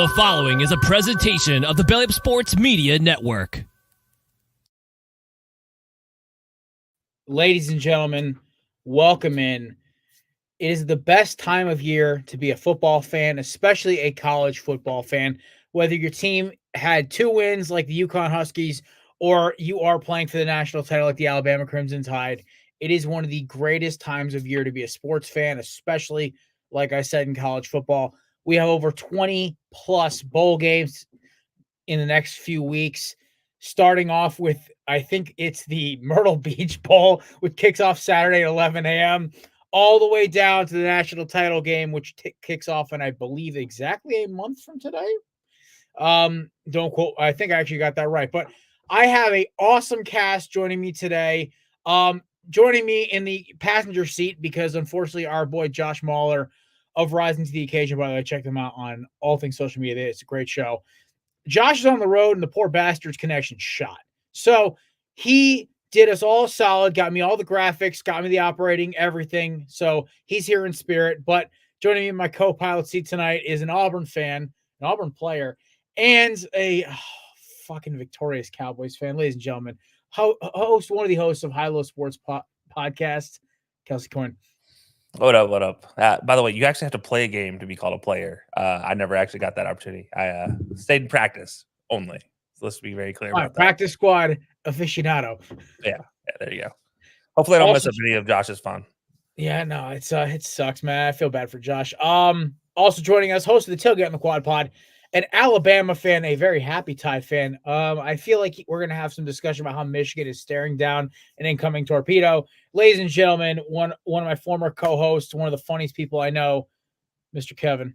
The following is a presentation of the Belly Up Sports Media Network. Ladies and gentlemen, welcome in. It is the best time of year to be a football fan, especially a college football fan. Whether your team had 2 wins like the UConn Huskies or you are playing for the national title like the Alabama Crimson Tide, it is one of the greatest times of year to be a sports fan, especially, like I said, in college football. We have over 20-plus bowl games in the next few weeks, starting off with, I think it's the Myrtle Beach Bowl, which kicks off Saturday at 11 a.m., all the way down to the national title game, which kicks off in, I believe, exactly a month from today. Don't quote. I think I actually got that right. But I have an awesome cast joining me today. Joining me in the passenger seat, because unfortunately our boy Josh Mahler of Rising to the Occasion, by the way, check them out on all things social media. It's a great show. Josh is on the road and the poor bastard's connection shot. So he did us all solid, got me all the graphics, got me the operating, everything. So he's here in spirit. But joining me in my co-pilot seat tonight is an Auburn fan, an Auburn player, and a fucking victorious Cowboys fan. Ladies and gentlemen, one of the hosts of High Low Sports Podcast, Kelcey Coyne. What up? By the way, you actually have to play a game to be called a player. I never actually got that opportunity. I stayed in practice only. So let's be very clear about that. Practice squad aficionado. Yeah, there you go. Hopefully I don't mess up any of Josh's fun. Yeah, no, it sucks, man. I feel bad for Josh. Also joining us, host of the Tailgate on the Quad Pod, an Alabama fan, a very happy Tide fan. I feel like we're going to have some discussion about how Michigan is staring down an incoming torpedo. Ladies and gentlemen, one of my former co-hosts, one of the funniest people I know, Mr. Kevin.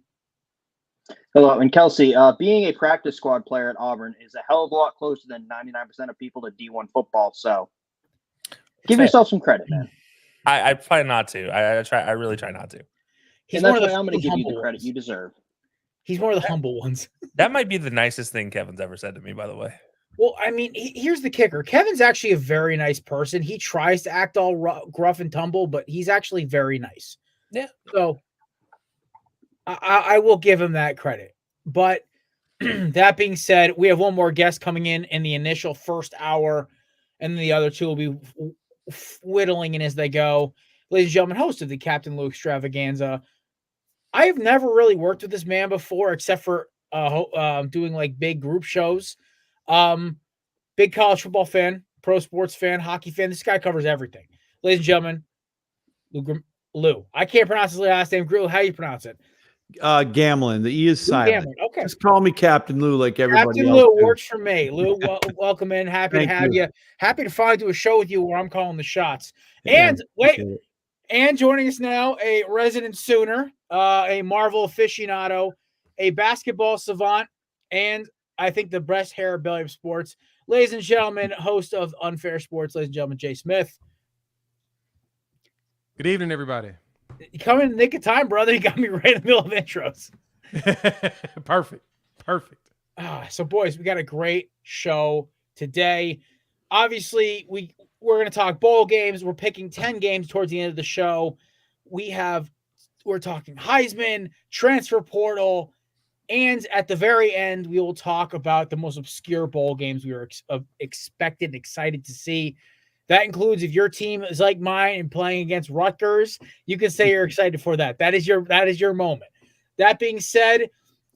Hello, and Kelcey, being a practice squad player at Auburn is a hell of a lot closer than 99% of people to D1 football. So give yourself some credit, man. I try not to. I really try not to. And that's why I'm going to give you the credit you deserve. He's one of the humble ones. That might be the nicest thing Kevin's ever said to me, by the way. Well, I mean, here's the kicker. Kevin's actually a very nice person. He tries to act all gruff and tumble, but he's actually very nice. Yeah. So I will give him that credit. But that being said, we have one more guest coming in the initial first hour, and then the other two will be whittling in as they go. Ladies and gentlemen, host of the Captain Lou Extravaganza. I have never really worked with this man before, except for doing like big group shows. Big college football fan, pro sports fan, hockey fan. This guy covers everything. Ladies and gentlemen, Lou. I can't pronounce his last name. How do you pronounce it? Gamelin. The E is silent. Gamelin. Okay. Just call me Captain Lou like everybody Captain else. Lou works for me. Lou, welcome in. Happy to have you. Happy to finally do a show with you where I'm calling the shots. And and joining us now, a resident Sooner, a Marvel aficionado, a basketball savant, and I think the best hair of Belly of Sports. Ladies and gentlemen, host of Unfair Sports, ladies and gentlemen, Jay Smith. Good evening, everybody. You come in the nick of time, brother. You got me right in the middle of intros. Perfect. So, boys, we got a great show today. Obviously, we're going to talk bowl games. We're picking 10 games towards the end of the show. We're talking Heisman, transfer portal, and at the very end, we will talk about the most obscure bowl games we were expected and excited to see. That includes if your team is like mine and playing against Rutgers, you can say you're excited for that. That is your moment. That being said,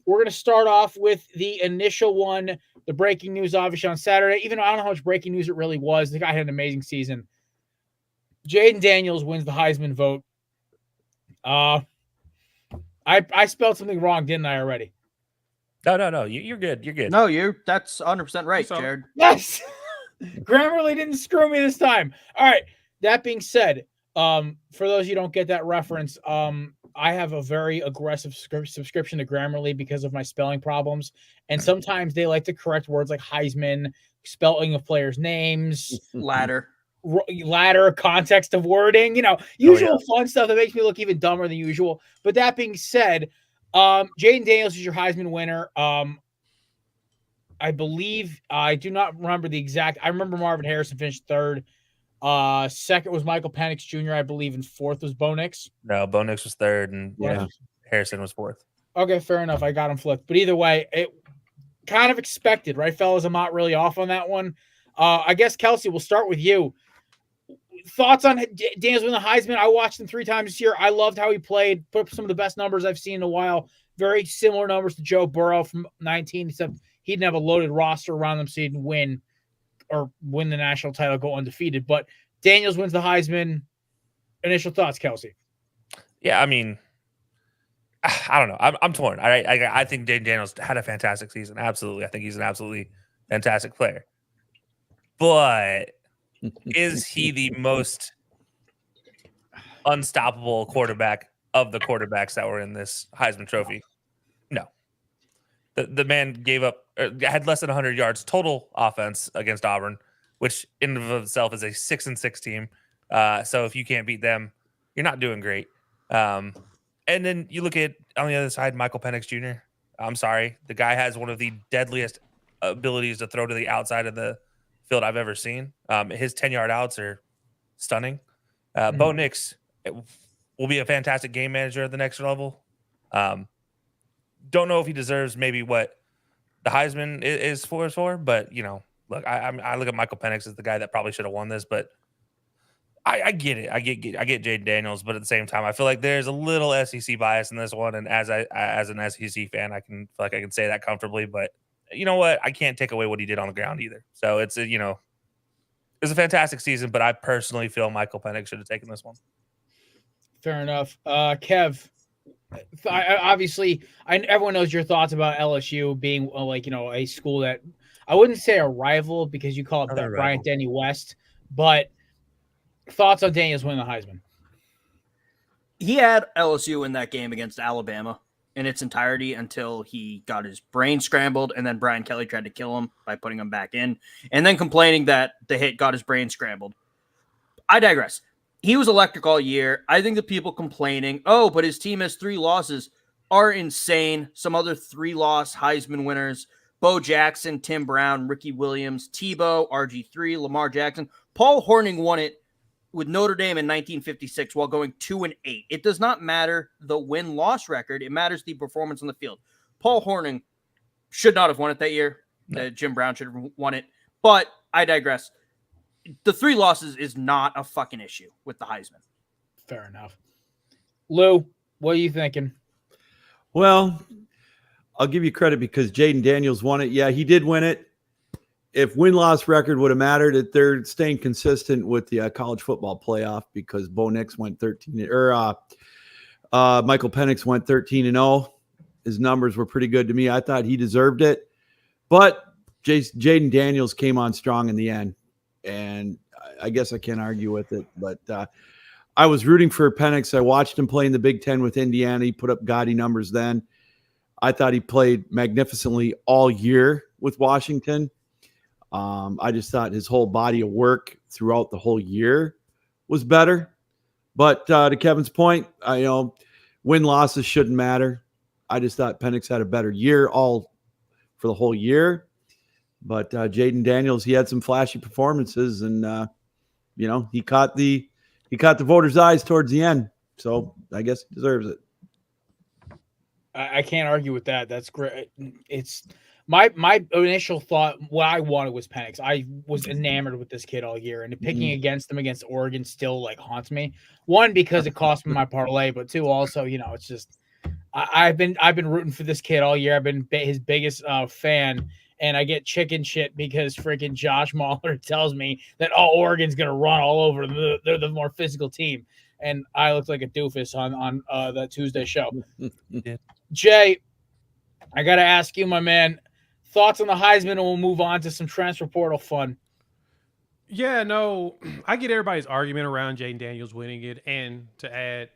we're going to start off with the initial one, the breaking news, obviously, on Saturday. Even though I don't know how much breaking news it really was. The guy had an amazing season. Jaden Daniels wins the Heisman vote. I spelled something wrong, didn't I, already? No. You're good. You're good. No, that's 100% right, Jared. Yes. Grammarly didn't screw me this time. All right. That being said, for those of you who don't get that reference, I have a very aggressive subscription to Grammarly because of my spelling problems. And sometimes they like to correct words like Heisman, spelling of players' names, Ladder, context of wording, usual fun stuff that makes me look even dumber than usual. But that being said, Jaden Daniels is your Heisman winner. I believe, I do not remember the exact. I remember Marvin Harrison finished third. Second was Michael Penix Jr., I believe, and fourth was Bo Nix. No, Bo Nix was third, and Harrison was fourth. Okay, fair enough. I got him flipped. But either way, it kind of expected, right, fellas? I'm not really off on that one. I guess, Kelcey, we'll start with you. Thoughts on Daniels winning the Heisman? I watched him 3 times this year. I loved how he played. Put up some of the best numbers I've seen in a while. Very similar numbers to Joe Burrow from 19, except he didn't have a loaded roster around him, so he didn't win the national title, go undefeated. But Daniels wins the Heisman. Initial thoughts, Kelcey? Yeah, I mean, I don't know. I'm torn. I think Jaden Daniels had a fantastic season. Absolutely. I think he's an absolutely fantastic player. But is he the most unstoppable quarterback of the quarterbacks that were in this Heisman Trophy? No. The man had less than 100 yards total offense against Auburn, which in and of itself is a 6-6 team. So if you can't beat them, you're not doing great. And then you look at, on the other side, Michael Penix Jr. I'm sorry. The guy has one of the deadliest abilities to throw to the outside of the field I've ever seen. His 10-yard outs are stunning. Bo Nix will be a fantastic game manager at the next level. Don't know if he deserves maybe what the Heisman is for, but, look, I look at Michael Penix as the guy that probably should have won this, but I get it. I get Jaden Daniels, but at the same time, I feel like there's a little SEC bias in this one. And as an SEC fan, I can feel like I can say that comfortably. But you know what? I can't take away what he did on the ground either. So it's a fantastic season, but I personally feel Michael Penix should have taken this one. Fair enough. Kev, obviously, everyone knows your thoughts about LSU being a school that I wouldn't say a rival because you call it Bryant Denny West, but thoughts on Daniels winning the Heisman? He had LSU in that game against Alabama in its entirety until he got his brain scrambled, and then Brian Kelly tried to kill him by putting him back in, and then complaining that the hit got his brain scrambled. I digress. He was electric all year. I think the people complaining, but his team has 3 losses, are insane. Some other 3-loss Heisman winners, Bo Jackson, Tim Brown, Ricky Williams, Tebow, RG3, Lamar Jackson. Paul Hornung won it with Notre Dame in 1956 while going 2-8. It does not matter the win-loss record. It matters the performance on the field. Paul Hornung should not have won it that year. No. Jim Brown should have won it. But I digress. The 3 losses is not a fucking issue with the Heisman. Fair enough. Lou, what are you thinking? Well, I'll give you credit because Jaden Daniels won it. Yeah, he did win it. If win-loss record would have mattered, that they're staying consistent with the college football playoff because Bo Nix went 13 or Michael Penix went 13-0. His numbers were pretty good to me. I thought he deserved it, but Jaden Daniels came on strong in the end, and I guess I can't argue with it. But I was rooting for Penix. I watched him play in the Big Ten with Indiana. He put up gaudy numbers then. I thought he played magnificently all year with Washington. I just thought his whole body of work throughout the whole year was better. But to Kevin's point, win-losses shouldn't matter. I just thought Penix had a better year all for the whole year. But Jaden Daniels, he had some flashy performances, and he caught the voters' eyes towards the end. So I guess he deserves it. I can't argue with that. That's great. It's my initial thought. What I wanted was Penix. I was enamored with this kid all year, and picking against him against Oregon still haunts me. One, because it cost me my parlay, but 2, also it's just I've been rooting for this kid all year. I've been his biggest fan, and I get chicken shit because freaking Josh Mahler tells me that Oregon's gonna run all over them. They're the more physical team, and I looked like a doofus on that Tuesday show. Jay, I got to ask you, my man, thoughts on the Heisman, and we'll move on to some transfer portal fun. Yeah, no, I get everybody's argument around Jaden Daniels winning it, and to add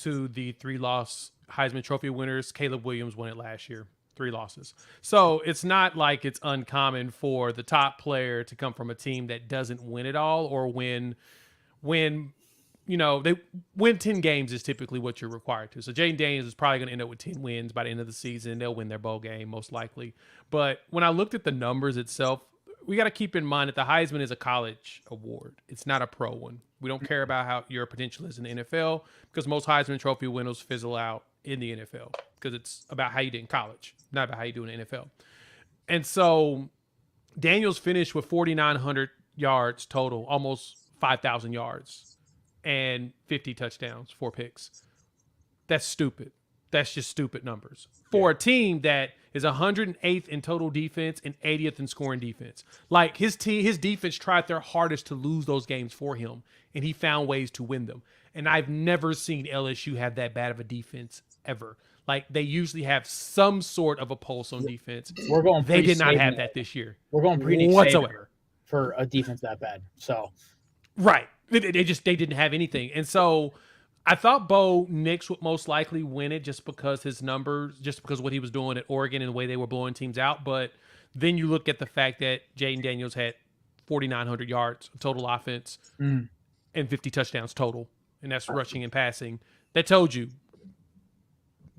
to the 3-loss Heisman Trophy winners, Caleb Williams won it last year, 3 losses. So it's not like it's uncommon for the top player to come from a team that doesn't win it all, or when they win 10 games is typically what you're required to. So Jaden Daniels is probably going to end up with 10 wins by the end of the season. They'll win their bowl game most likely. But when I looked at the numbers itself, we got to keep in mind that the Heisman is a college award. It's not a pro one. We don't care about how your potential is in the NFL because most Heisman Trophy winners fizzle out in the NFL. because it's about how you did in college, not about how you do in the NFL. And so Daniels finished with 4,900 yards total, almost 5,000 yards, and 50 touchdowns, 4 picks. That's stupid. That's just stupid numbers for a team that is 108th in total defense and 80th in scoring defense. Like his defense tried their hardest to lose those games for him, and he found ways to win them. And I've never seen LSU have that bad of a defense ever. Like they usually have some sort of a pulse on defense. They did not have that this year. We're going pretty whatsoever for a defense that bad. So right, they didn't have anything, and so. I thought Bo Nix would most likely win it just because his numbers, just because of what he was doing at Oregon and the way they were blowing teams out. But then you look at the fact that Jaden Daniels had 4,900 yards total offense and 50 touchdowns total, and that's rushing and passing. That told you,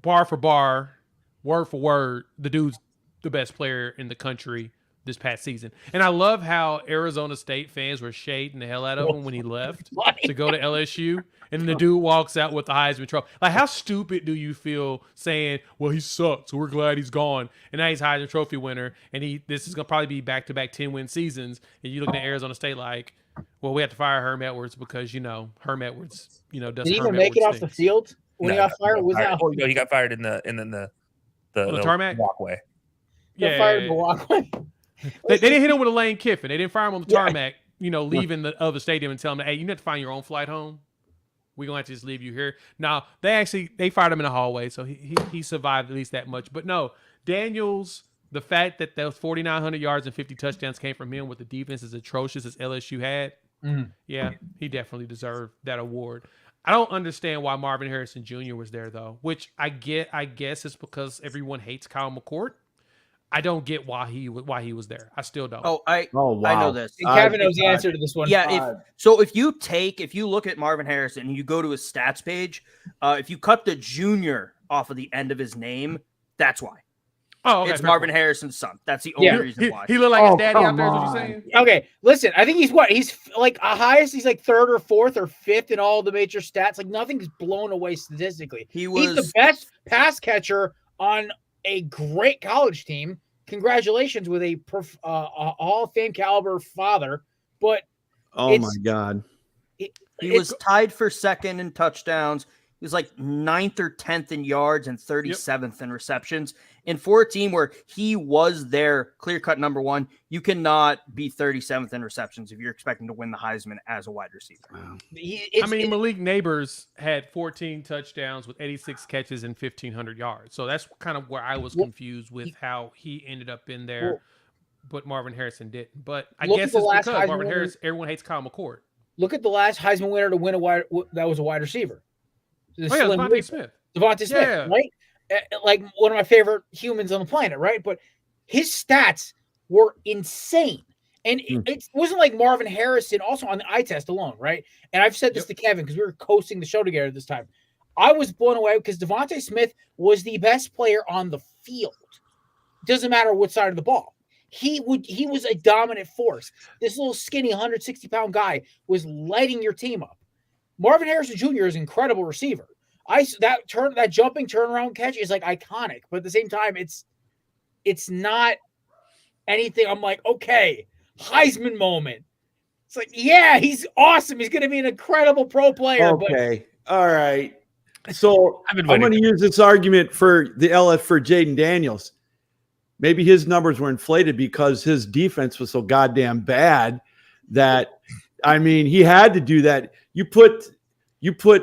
bar for bar, word for word, the dude's the best player in the country this past season. And I love how Arizona State fans were shading the hell out of him when he left to go to LSU. And then the dude walks out with the Heisman Trophy. Like, how stupid do you feel saying, well, he sucks, so we're glad he's gone. And now he's Heisman Trophy winner. And this is going to probably be back-to-back 10-win seasons. And you looking at Arizona State like, well, we have to fire Herm Edwards because, Herm Edwards, does Did he even make it off the field when he got fired? He got fired in the tarmac walkway. Yeah, fired in the walkway. They didn't hit him with a Lane Kiffin. They didn't fire him on the tarmac, leaving the other stadium and tell him, hey, you have to find your own flight home. We're going to have to just leave you here. Now, they fired him in the hallway, so he survived at least that much. But no, Daniels, the fact that those 4,900 yards and 50 touchdowns came from him with the defense as atrocious as LSU had, yeah, he definitely deserved that award. I don't understand why Marvin Harrison Jr. was there, though, which I guess it's because everyone hates Kyle McCord. I don't get why he was there. I still don't. Wow. I know this. Kevin knows the answer to this one. Yeah. If you look at Marvin Harrison and you go to his stats page, if you cut the junior off of the end of his name, that's why. Oh, okay, it's Marvin Harrison's son. That's the only reason why. He looked like his daddy out there. Is what you're saying? Okay, listen. I think he's like highest. He's like 3rd or 4th or 5th in all the major stats. Like nothing's blown away statistically. He's the best pass catcher on a great college team. Congratulations with a Hall of Fame caliber father. But my God, he was tied for 2nd in touchdowns. He was like 9th or 10th in yards and 37th in receptions. And for a team where he was their clear-cut number 1, you cannot be 37th in receptions if you're expecting to win the Heisman as a wide receiver. Wow. Malik Neighbors had 14 touchdowns with 86 catches and 1,500 yards. So that's kind of where I was confused with how he ended up in there, but Marvin Harrison didn't. But I guess it's because Marvin Harrison, everyone hates Kyle McCord. Look at the last Heisman winner to win that was a wide receiver. Devontae Smith. Devontae Smith, right? Like one of my favorite humans on the planet, right? But his stats were insane. And it wasn't like Marvin Harrison also on the eye test alone, right? And I've said this to Kevin because we were coasting the show together this time. I was blown away because Devontae Smith was the best player on the field. Doesn't matter what side of the ball. He was a dominant force. This little skinny 160-pound guy was lighting your team up. Marvin Harrison Jr. is an incredible receiver. That jumping turnaround catch is like iconic, but at the same time, it's not anything. I'm like, okay, Heisman moment. It's like, yeah, he's awesome. He's going to be an incredible pro player. Okay, all right. So I'm going to use this argument for the LF for Jaden Daniels. Maybe his numbers were inflated because his defense was so goddamn bad that, he had to do that. You put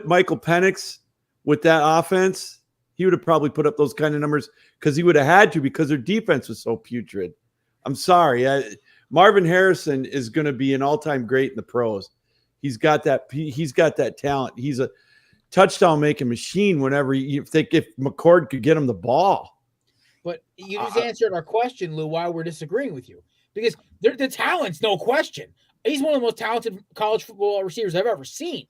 Michael Penix with that offense, he would have probably put up those kind of numbers because he would have had to because their defense was so putrid. I'm sorry. Marvin Harrison is going to be an all-time great in the pros. He's got that talent. He's a touchdown making machine whenever you think if McCord could get him the ball. But you just answered our question, Lou, why we're disagreeing with you. Because the talent's no question. He's one of the most talented college football receivers I've ever seen.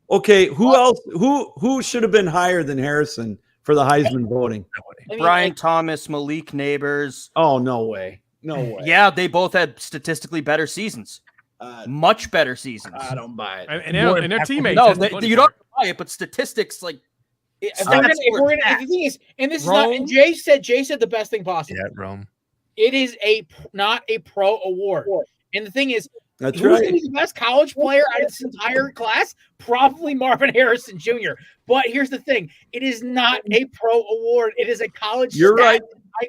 Okay, who else? Who should have been higher than Harrison for the Heisman voting? Brian Thomas, Malik Neighbors. Oh, no way. No way. Yeah, they both had statistically better seasons. Much better seasons. I don't buy it. And their teammates. No, you don't buy it, but statistics, like, If the thing is, and this is not, and Jay said the best thing possible. Yeah, Rome. It is not a pro award. And the thing is, That's who's right. going to be the best college player out of this entire class? Probably Marvin Harrison Jr. But here's the thing. It is not a pro award. It is a college eye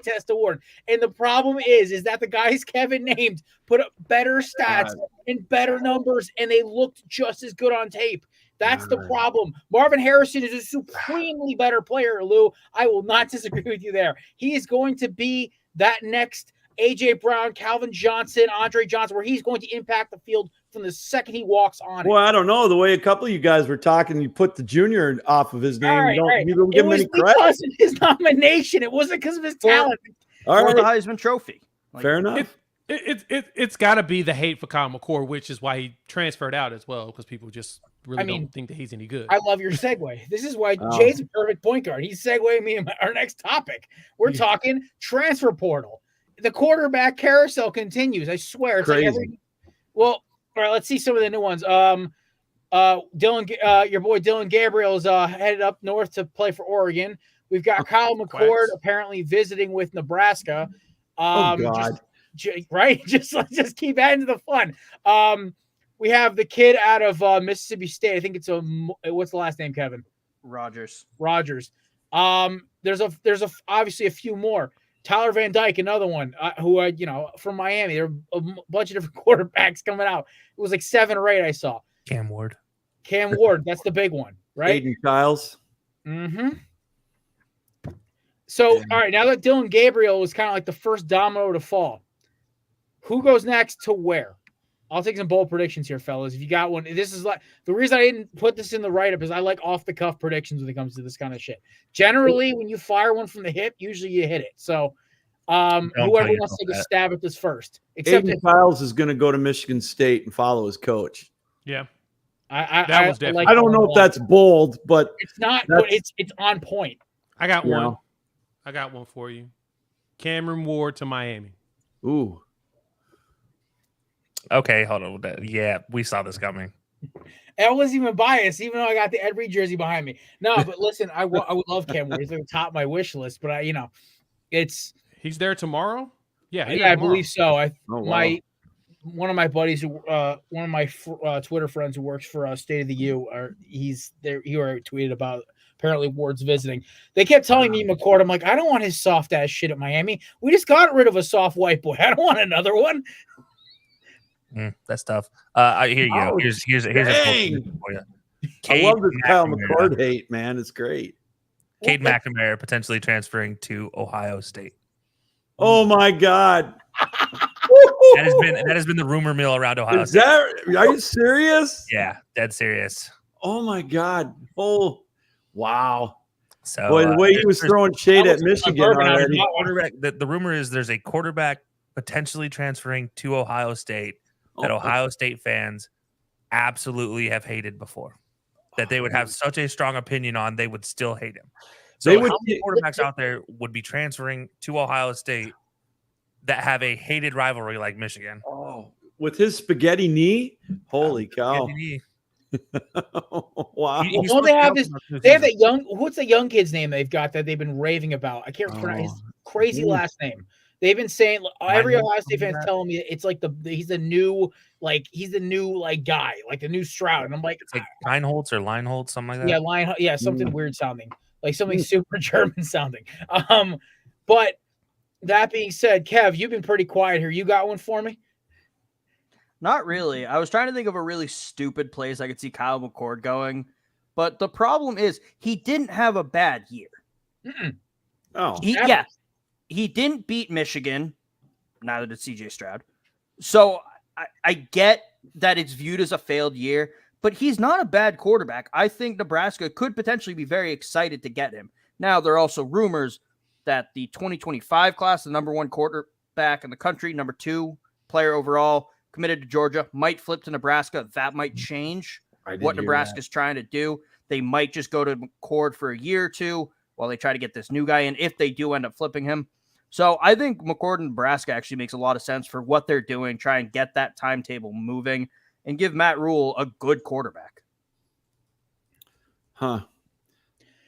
test award. And the problem is that the guys Kevin named put up better stats and better numbers, and they looked just as good on tape. That's the problem. Marvin Harrison is a supremely better player, Lou. I will not disagree with you there. He is going to be that next A.J. Brown, Calvin Johnson, Andre Johnson, where he's going to impact the field from the second he walks on it. Well, I don't know. The way a couple of you guys were talking, you put the junior off of his name. You don't give him any credit. It was because of his nomination. It wasn't because of his talent. Or the Heisman Trophy. Fair enough. It's got to be the hate for Kyle McCord, which is why he transferred out as well, because people just really don't think that he's any good. I love your segue. This is why Jay's a perfect point guard. He's segueing me in our next topic. We're talking transfer portal. The quarterback carousel continues. I swear. It's crazy. All right, let's see some of the new ones. Your boy Dylan Gabriel's headed up north to play for Oregon. We've got Kyle McCord apparently visiting with Nebraska. God. Just keep adding to the fun. We have the kid out of Mississippi State. I think it's what's the last name, Kevin? Rogers. There's obviously a few more. Tyler Van Dyke, another one who from Miami. There are a bunch of different quarterbacks coming out. It was like 7 or 8 I saw. Cam Ward, that's the big one, right? Aiden Childs. Mm-hmm. So, all right, now that Dylan Gabriel was kind of like the first domino to fall, who goes next to where? I'll take some bold predictions here, fellas. If you got one, this is like the reason I didn't put this in the write-up is I like off-the-cuff predictions when it comes to this kind of shit. Generally, when you fire one from the hip, usually you hit it. So, whoever wants to take a stab at this first, except Aiden Childs is going to go to Michigan State and follow his coach. Yeah, that was definitely. I don't know if that's bold, but it's not. But it's on point. I got one. I got one for you. Cameron Ward to Miami. Ooh. Okay, hold on. Yeah, we saw this coming. I wasn't even biased, even though I got the Ed Reed jersey behind me. No, but listen, I would love Cam Ward. He's at the top of my wish list, but he's there tomorrothere. Yeah, I believe so. One of my buddies, one of my Twitter friends who works for State of the U, he's there. He already tweeted about apparently Ward's visiting. They kept telling me McCord. I'm like, I don't want his soft ass shit at Miami. We just got rid of a soft white boy. I don't want another one. That's tough. Here you go. Here's a for you. I love this Kyle McCord hate, man. It's great. Cade McNamara potentially transferring to Ohio State. Oh my God. That has been the rumor mill around Ohio State. Are you serious? Yeah, dead serious. Oh my God. Oh, wow. So boy, the way he was throwing shade at Michigan already. The rumor is there's a quarterback potentially transferring to Ohio State that Ohio State fans absolutely have hated before. That they would have such a strong opinion on, they would still hate him. So how many quarterbacks out there would be transferring to Ohio State that have a hated rivalry like Michigan? Oh, with his spaghetti knee? Holy cow. Wow. They have that young, what's the young kid's name they've got that they've been raving about? I can't remember his crazy last name. They've been saying every Ohio State fan's telling me it's like he's the new guy, like the new Stroud. And I'm like, it's like Leinholtz or Leinholtz, something like that. Yeah, something weird sounding, like something super German sounding. But that being said, Kev, you've been pretty quiet here. You got one for me? Not really. I was trying to think of a really stupid place I could see Kyle McCord going, but the problem is he didn't have a bad year. Mm-mm. Oh, He didn't beat Michigan. Neither did CJ Stroud. So I get that it's viewed as a failed year, but he's not a bad quarterback. I think Nebraska could potentially be very excited to get him. Now, there are also rumors that the 2025 class, the number 1 quarterback in the country, number 2 player overall, committed to Georgia, might flip to Nebraska. That might change what Nebraska's trying to do. They might just go to McCord for a year or two while they try to get this new guy in, if they do end up flipping him. So I think McCord in Nebraska actually makes a lot of sense for what they're doing, try and get that timetable moving and give Matt Rule a good quarterback. Huh.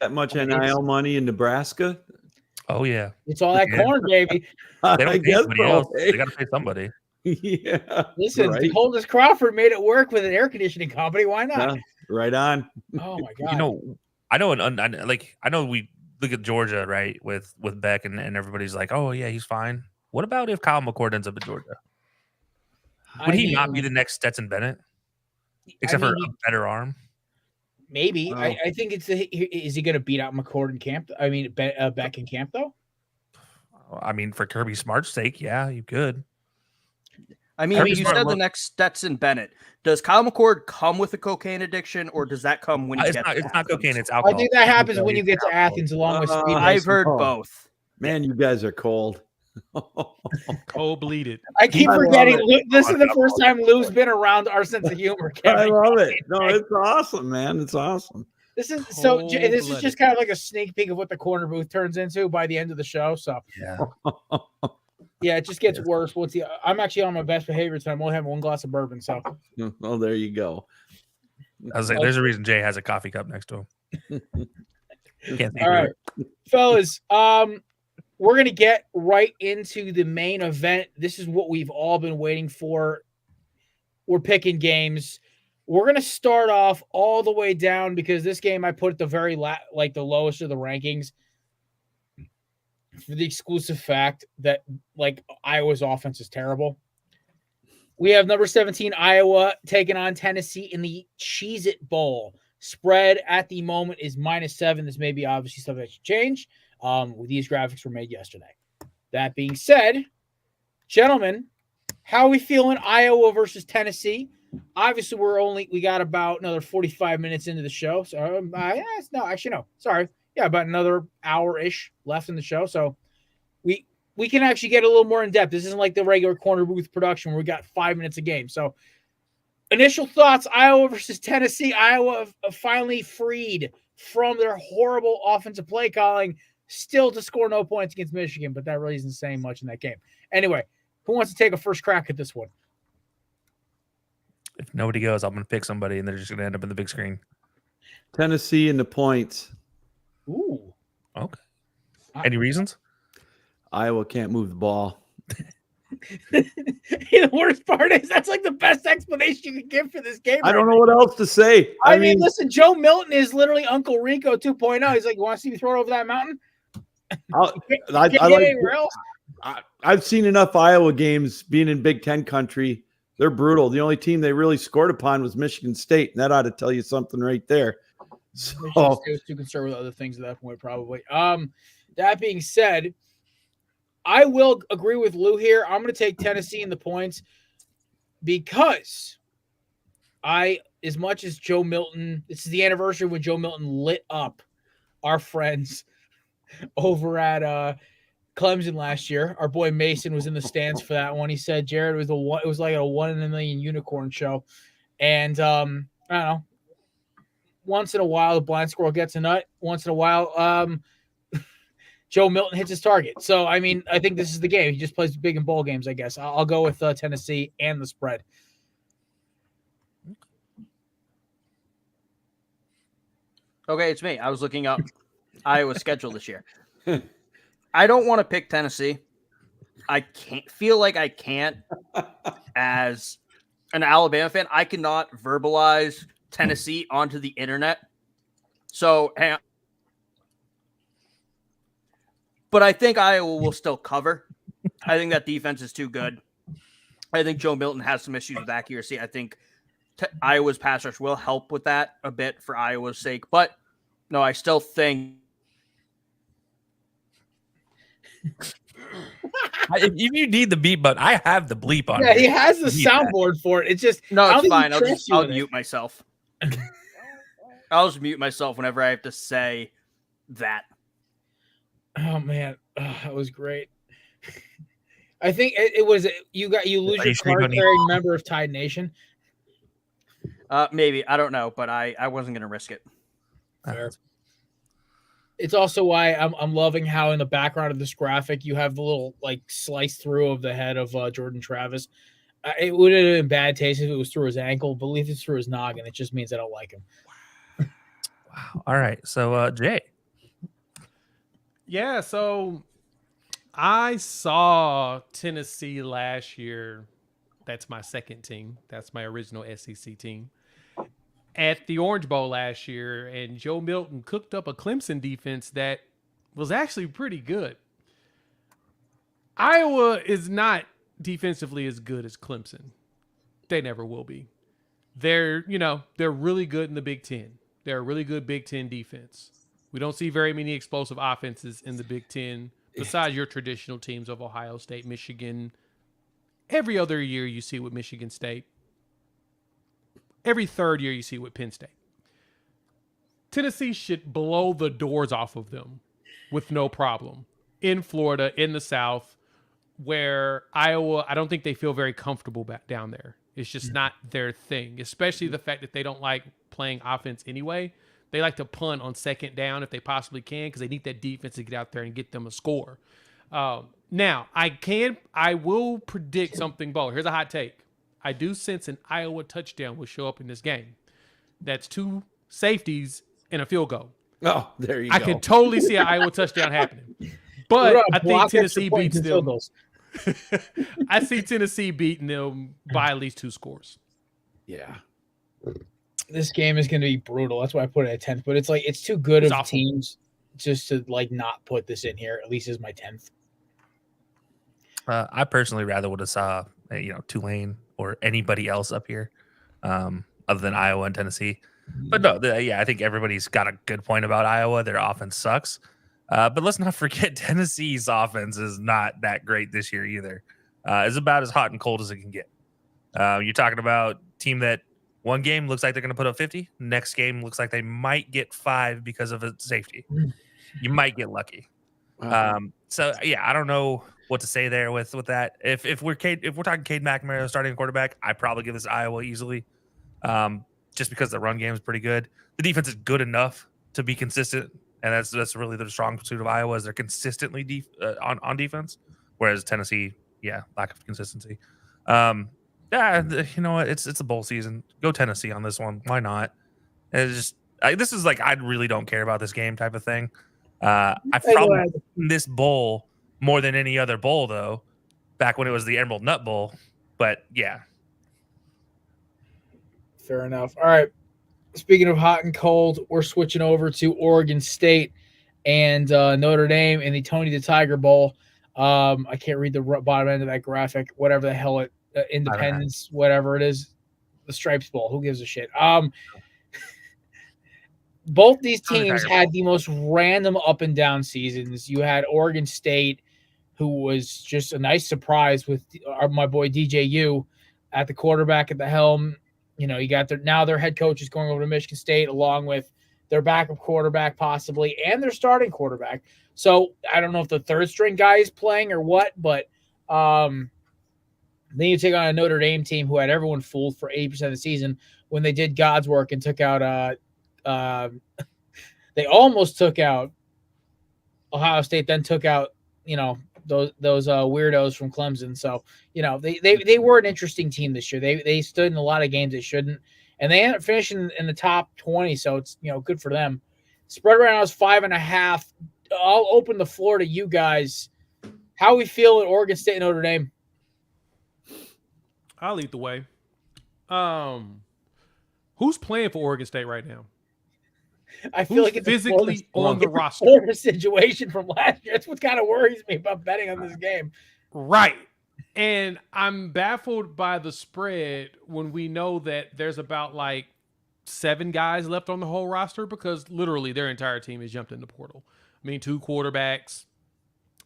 That much NIL money in Nebraska? Oh yeah, It's all that Yeah. corn, baby. they I don't pay guess somebody so. else. They got to pay somebody. Yeah. Listen, right. Holders Crawford made it work with an air conditioning company. Why not? Yeah, right on. Oh my god! You know, I know we look at Georgia, right, with Beck and everybody's like, oh yeah, he's fine. What about if Kyle McCord ends up in Georgia? Would he not be the next Stetson Bennett, except for a better arm? Maybe. Wow. I think it's is he going to beat out McCord in camp? I mean, Beck in camp though. I mean, for Kirby Smart's sake, yeah, you could. I mean, you said the next Stetson Bennett. Does Kyle McCord come with a cocaine addiction, or does that come when he It's gets? not cocaine. It's alcohol. I think that happens when you get to Athens, along with speed. I've heard Oh. both. Man, you guys are cold. Cold-bleeded. I keep I love forgetting. it. This is the first time Lou's been around our sense of humor. I Kevin. love it. No, it's awesome, man. It's awesome. This is so. This is Cold-blooded. just kind of like a sneak peek of what the corner booth turns into by the end of the show. So Yeah. yeah, it just gets worse. I'm actually on my best behavior tonight. I'm only having one glass of bourbon. So Oh, there you go. I was like, there's a reason Jay has a coffee cup next to him. Can't think all of right, it. fellas. We're gonna get right into the main event. This is what we've all been waiting for. We're picking games. We're gonna start off all the way down because this game I put at the very the lowest of the rankings for the exclusive fact that Iowa's offense is terrible. We have number 17 Iowa taking on Tennessee in the Cheez-It Bowl. Spread at the moment is -7. This may be obviously something that should change. These graphics were made yesterday. That being said, gentlemen, how are we feeling Iowa versus Tennessee? Obviously, we got about another 45 minutes into the show. So sorry. Yeah, about another hour-ish left in the show. So we can actually get a little more in depth. This isn't like the regular corner booth production where we got 5 minutes a game. So initial thoughts, Iowa versus Tennessee. Iowa finally freed from their horrible offensive play calling, still to score no points against Michigan, but that really isn't saying much in that game. Anyway, who wants to take a first crack at this one? If nobody goes, I'm going to pick somebody, and they're just going to end up in the big screen. Tennessee and the points. Ooh. Okay. Any reasons? Iowa can't move the ball. The worst part is that's like the best explanation you can give for this game. I don't know what else to say. I mean, listen, Joe Milton is literally Uncle Rico 2.0. He's like, you want to see me throw it over that mountain? I've seen enough Iowa games being in Big Ten country. They're brutal. The only team they really scored upon was Michigan State, and that ought to tell you something right there. So Michigan State was too concerned with other things at that point, probably. That being said, I will agree with Lou here. I'm going to take Tennessee in the points because as much as Joe Milton, this is the anniversary when Joe Milton lit up our friends over at Clemson last year. Our boy Mason was in the stands for that one. He said, Jared, it was like a 1 in a million unicorn show. And I don't know. Once in a while, the blind squirrel gets a nut. Once in a while, Joe Milton hits his target. So, I mean, I think this is the game. He just plays big in bowl games, I guess. I'll go with Tennessee and the spread. Okay, it's me. I was looking up Iowa's schedule this year. I don't want to pick Tennessee. I feel like I can't as an Alabama fan. I cannot verbalize Tennessee onto the internet. So, hang on. But I think Iowa will still cover. I think that defense is too good. I think Joe Milton has some issues with accuracy. I think Iowa's pass rush will help with that a bit for Iowa's sake. But, no, I still think If you need the beep button, I have the bleep on. Yeah, here. he has the soundboard for it. It's just no, it's fine. I'll mute myself. I'll just mute myself whenever I have to say that. Oh man, that was great. I think it was you lose your card carrying member of Tide Nation. Maybe I don't know, but I wasn't gonna risk it. Fair. It's also why I'm loving how in the background of this graphic you have the little like slice through of the head of Jordan Travis. It would have been bad taste if it was through his ankle, but if it's through his noggin, it just means I don't like him. Wow. All right. So, Jay. Yeah, so I saw Tennessee last year. That's my second team. That's my original SEC team. At the Orange Bowl last year, and Joe Milton cooked up a Clemson defense that was actually pretty good. Iowa is not defensively as good as Clemson. They never will be. They're really good in the Big Ten. They're a really good Big Ten defense. We don't see very many explosive offenses in the Big Ten besides your traditional teams of Ohio State, Michigan. Every other year you see with Michigan State. Every third year you see with Penn State. Tennessee should blow the doors off of them with no problem. In Florida, in the South, where Iowa, I don't think they feel very comfortable back down there. It's just not their thing, especially the fact that they don't like playing offense anyway. They like to punt on second down if they possibly can because they need that defense to get out there and get them a score. Now, I will predict something bold. Here's a hot take. I do sense an Iowa touchdown will show up in this game. That's 2 safeties and a field goal. Oh, there you go. I can totally see an Iowa touchdown happening. But I think Tennessee beats them. I see Tennessee beating them by at least 2 scores. Yeah. This game is going to be brutal. That's why I put it at 10th. But it's like it's too good of teams just to like not put this in here. At least as my 10th. I personally rather would have saw Tulane or anybody else up here, other than Iowa and Tennessee. But no, I think everybody's got a good point about Iowa. Their offense sucks. But let's not forget Tennessee's offense is not that great this year either. It's about as hot and cold as it can get. You're talking about a team that one game looks like they're going to put up 50. Next game looks like they might get 5 because of a safety. You might get lucky. So I don't know what to say there with that. If we're talking Cade McNamara starting quarterback, I probably give this Iowa easily, just because the run game is pretty good. The defense is good enough to be consistent. And that's really the strong suit of Iowa is they're consistently on defense, whereas Tennessee, lack of consistency. You know what? It's a bowl season. Go Tennessee on this one. Why not? It's just this is like I really don't care about this game type of thing. I've probably seen this bowl more than any other bowl though, back when it was the Emerald Nut Bowl. But yeah, fair enough. All right. Speaking of hot and cold, we're switching over to Oregon State and Notre Dame in the Tony the Tiger Bowl. I can't read the bottom end of that graphic, whatever the hell Independence, whatever it is, the Stripes Bowl. Who gives a shit? Both these teams had the most random up and down seasons. You had Oregon State, who was just a nice surprise with my boy DJU at the quarterback at the helm. You got their head coach is going over to Michigan State along with their backup quarterback possibly and their starting quarterback. So I don't know if the third string guy is playing or what, but then you take on a Notre Dame team who had everyone fooled for 80% of the season when they did God's work and took out they almost took out Ohio State, then took out those weirdos from Clemson. So, they were an interesting team this year. They stood in a lot of games they shouldn't, and they ended up finishing in the top 20. So it's, good for them. Spread right now is 5.5. I'll open the floor to you guys. How we feel at Oregon State and Notre Dame? I'll lead the way. Who's playing for Oregon State right now? I feel like it's physically on the roster. Situation from last year. That's what kind of worries me about betting on this game. Right. And I'm baffled by the spread when we know that there's about 7 guys left on the whole roster because literally their entire team has jumped in the portal. I mean, 2 quarterbacks,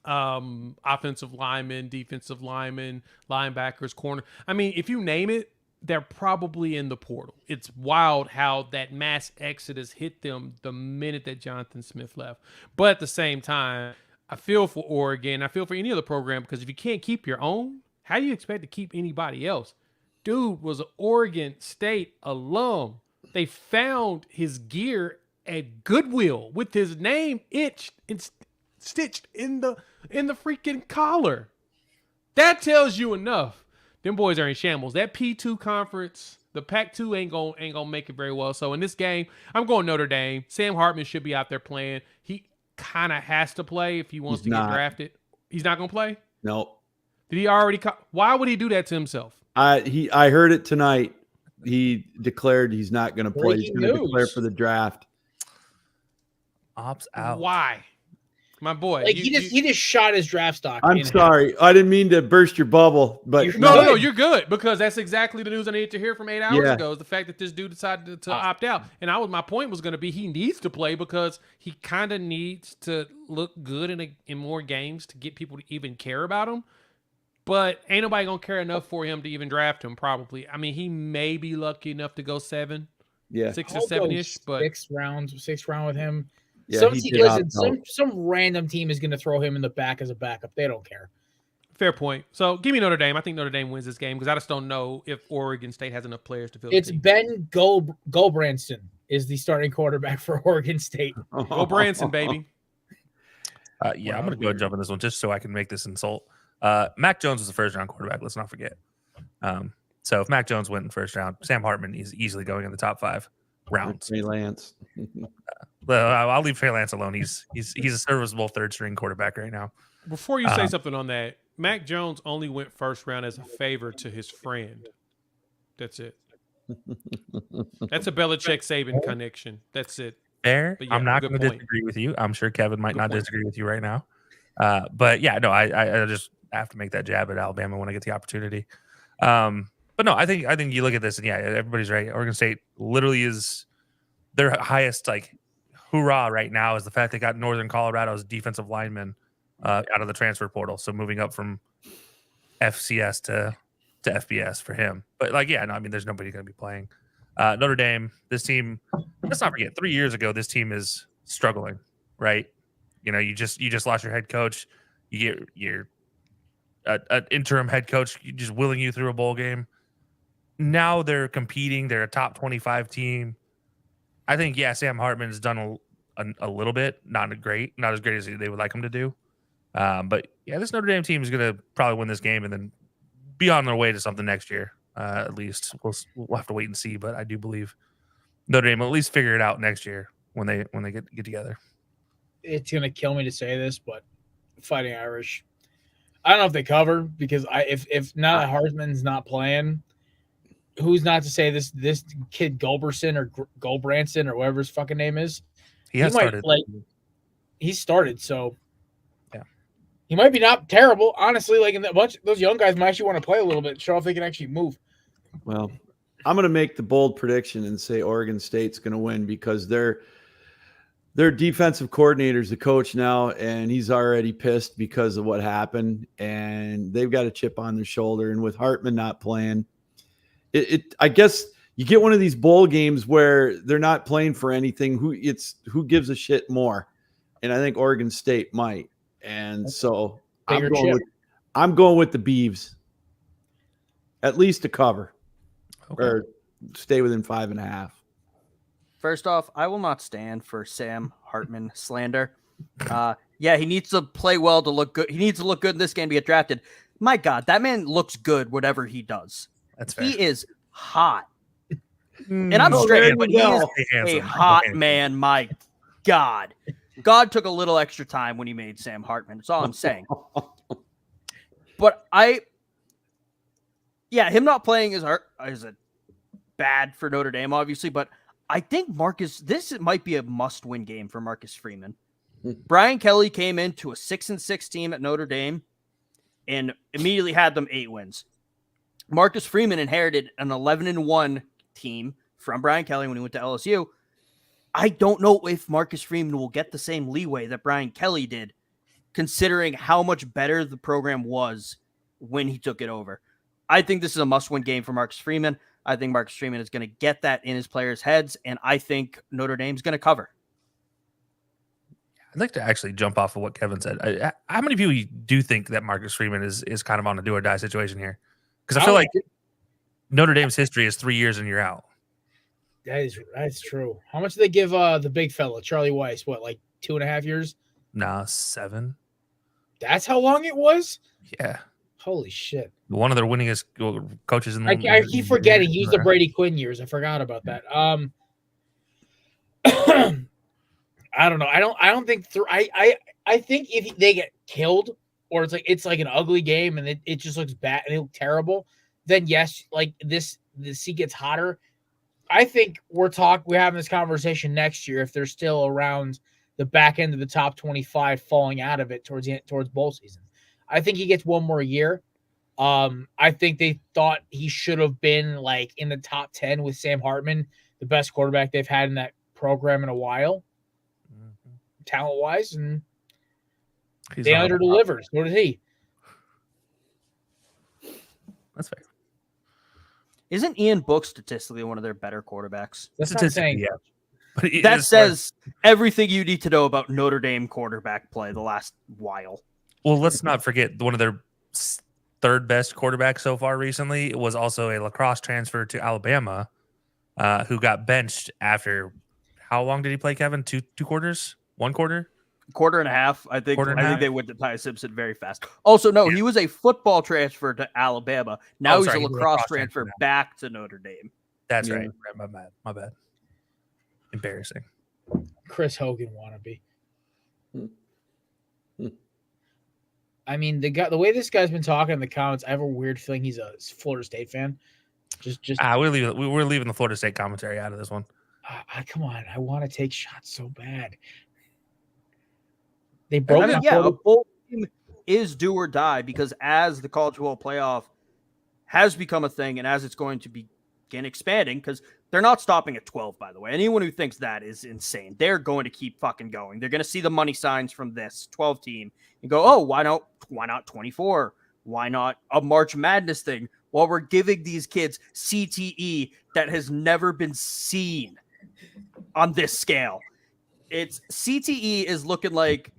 offensive linemen, defensive linemen, linebackers, corner. I mean, if you name it, they're probably in the portal. It's wild how that mass exodus hit them the minute that Jonathan Smith left. But at the same time, I feel for Oregon. I feel for any other program because if you can't keep your own, how do you expect to keep anybody else? Dude was an Oregon State alum. They found his gear at Goodwill with his name itched and stitched in the freaking collar. That tells you enough. Them boys are in shambles. That P2 conference, The Pac-2 ain't gonna make it very well. So in this game, I'm going Notre Dame. Sam Hartman should be out there playing. He kind of has to play if he wants to get drafted. He's not gonna play? No. Did he already why would he do that to himself? I heard it tonight. He declared he's not going to play. He's going to declare for the draft. Opts out. Why? My boy. Like he just shot his draft stock. I'm sorry. I didn't mean to burst your bubble, but no, you're good, because that's exactly the news I needed to hear from 8 hours ago. Is the fact that this dude decided to opt out, and my point was going to be he needs to play because he kind of needs to look good in more games to get people to even care about him. But ain't nobody gonna care enough for him to even draft him. Probably. I mean, he may be lucky enough to go 7, 6 or 7-ish, but 6 round with him. Yeah, some random team is going to throw him in the back as a backup. They don't care. Fair point. So give me Notre Dame. I think Notre Dame wins this game because I just don't know if Oregon State has enough players to fill. It's Ben Gulbranson is the starting quarterback for Oregon State. Go Branson, baby. Yeah, I'm going to go and jump in this one just so I can make this insult. Mac Jones was the first-round quarterback. Let's not forget. So if Mac Jones went in first round, Sam Hartman is easily going in the top 5 rounds. Trey Lance. Well, I'll leave Trey Lance alone. He's a serviceable third-string quarterback right now. Before you say something on that, Mac Jones only went first round as a favor to his friend. That's it. That's a Belichick-Saban connection. That's it. Fair. Yeah, I'm not going to disagree with you. I'm sure Kevin might not disagree with you right now. But yeah, no, I just have to make that jab at Alabama when I get the opportunity. But no, I think you look at this and yeah, everybody's right. Oregon State literally is their highest hoorah right now is the fact they got Northern Colorado's defensive lineman out of the transfer portal. So moving up from FCS to FBS for him. But there's nobody going to be playing. Notre Dame, this team, let's not forget, 3 years ago, this team is struggling, right? You just lost your head coach. You get your an interim head coach just willing you through a bowl game. Now they're competing. They're a top 25 team. I think, Sam Hartman's done a little bit, not as great as they would like him to do. But this Notre Dame team is going to probably win this game and then be on their way to something next year. At least we'll have to wait and see. But I do believe Notre Dame will at least figure it out next year when they get together. It's going to kill me to say this, but Fighting Irish, I don't know if they cover because if now that Hartman's not playing, who's not to say this kid Gulberson or Gulbranson or whatever his fucking name is? He started. He started, so yeah, he might be not terrible. Honestly, in a bunch those young guys might actually want to play a little bit, show if they can actually move. Well, I'm going to make the bold prediction and say Oregon State's going to win because their defensive coordinator's the coach now, and he's already pissed because of what happened, and they've got a chip on their shoulder. And with Hartman not playing, I guess you get one of these bowl games where they're not playing for anything. Who gives a shit more? And I think Oregon State might. And so I'm going with the Beavs. At least to cover. Okay. Or stay within 5.5. First off, I will not stand for Sam Hartman slander. He needs to play well to look good. He needs to look good in this game to get drafted. My God, that man looks good whatever he does. That's fair. He is hot. And I'm straight, but he is a hot man. My God. God took a little extra time when he made Sam Hartman. That's all I'm saying. But him not playing is bad for Notre Dame, obviously, but I think this might be a must-win game for Marcus Freeman. Brian Kelly came into a 6-6 team at Notre Dame and immediately had them 8 wins. Marcus Freeman inherited an 11-1 team from Brian Kelly when he went to LSU. I don't know if Marcus Freeman will get the same leeway that Brian Kelly did, considering how much better the program was when he took it over. I think this is a must-win game for Marcus Freeman. I think Marcus Freeman is going to get that in his players' heads, and I think Notre Dame's going to cover. I'd like to actually jump off of what Kevin said. How many of you do think that Marcus Freeman is kind of on a do-or-die situation here? Because I feel like Notre Dame's history is 3 years and you're out. That's true. How much did they give the big fella, Charlie Weiss? 2.5 years? Nah, 7. That's how long it was? Yeah. Holy shit! One of their winningest coaches in the I keep forgetting. He used the Brady Quinn years. I forgot about that. I don't know. I don't think I think if they get killed or it's like an ugly game and it just looks bad and it looks terrible, then yes, like the seat gets hotter. I think we're having this conversation next year if they're still around the back end of the top 25, falling out of it towards bowl season. I think he gets one more year. I think they thought he should have been like in the top 10 with Sam Hartman, the best quarterback they've had in that program in a while, talent wise, and they under delivered. So did he. That's fair. Isn't Ian Book statistically one of their better quarterbacks? That's not saying. Yeah. But That says everything you need to know about Notre Dame quarterback play the last while. Well, let's not forget one of their third best quarterbacks so far recently was also a lacrosse transfer to Alabama, who got benched after how long did he play, Kevin? Two quarters? 1 quarter? Quarter and a half. I think Quarter and a half? they went to Ty Simpson very fast. Also, no, he was a football transfer to Alabama. Now he's a lacrosse transfer back to Notre Dame. That's right. My bad. Embarrassing. Chris Hogan wannabe. I mean, the way this guy's been talking in the comments, I have a weird feeling he's a Florida State fan. We're leaving the Florida State commentary out of this one. Come on, I want to take shots so bad. They broke. A bowl game is do or die because as the college football playoff has become a thing and as it's going to begin expanding, because they're not stopping at 12, by the way. Anyone who thinks that is insane. They're going to keep fucking going. They're going to see the money signs from this 12 team and go, oh, why not 24? Why not a March Madness thing? While we're giving these kids CTE that has never been seen on this scale. It's CTE is looking like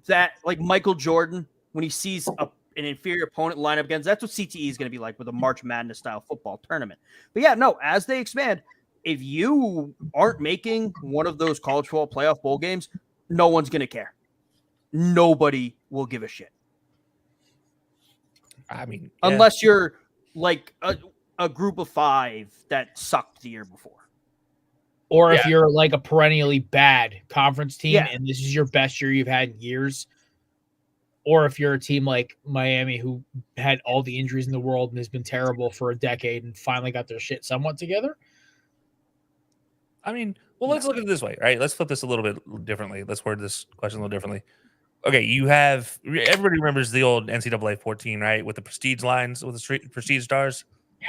that, like Michael Jordan when he sees an inferior opponent line up against. That's what CTE is going to be like with a March Madness style football tournament. But yeah, no, as they expand, if you aren't making one of those college football playoff bowl games, no one's going to care. Nobody will give a shit. I mean, unless you're like a group of 5 that sucked the year before. Or if you're like a perennially bad conference team and this is your best year you've had in years. Or if you're a team like Miami who had all the injuries in the world and has been terrible for a decade and finally got their shit somewhat together. I mean, well, let's look at it this way, right? Let's flip this a little bit differently. Let's word this question a little differently. Okay, everybody remembers the old NCAA 14, right? With the prestige lines, with the prestige stars. Yeah.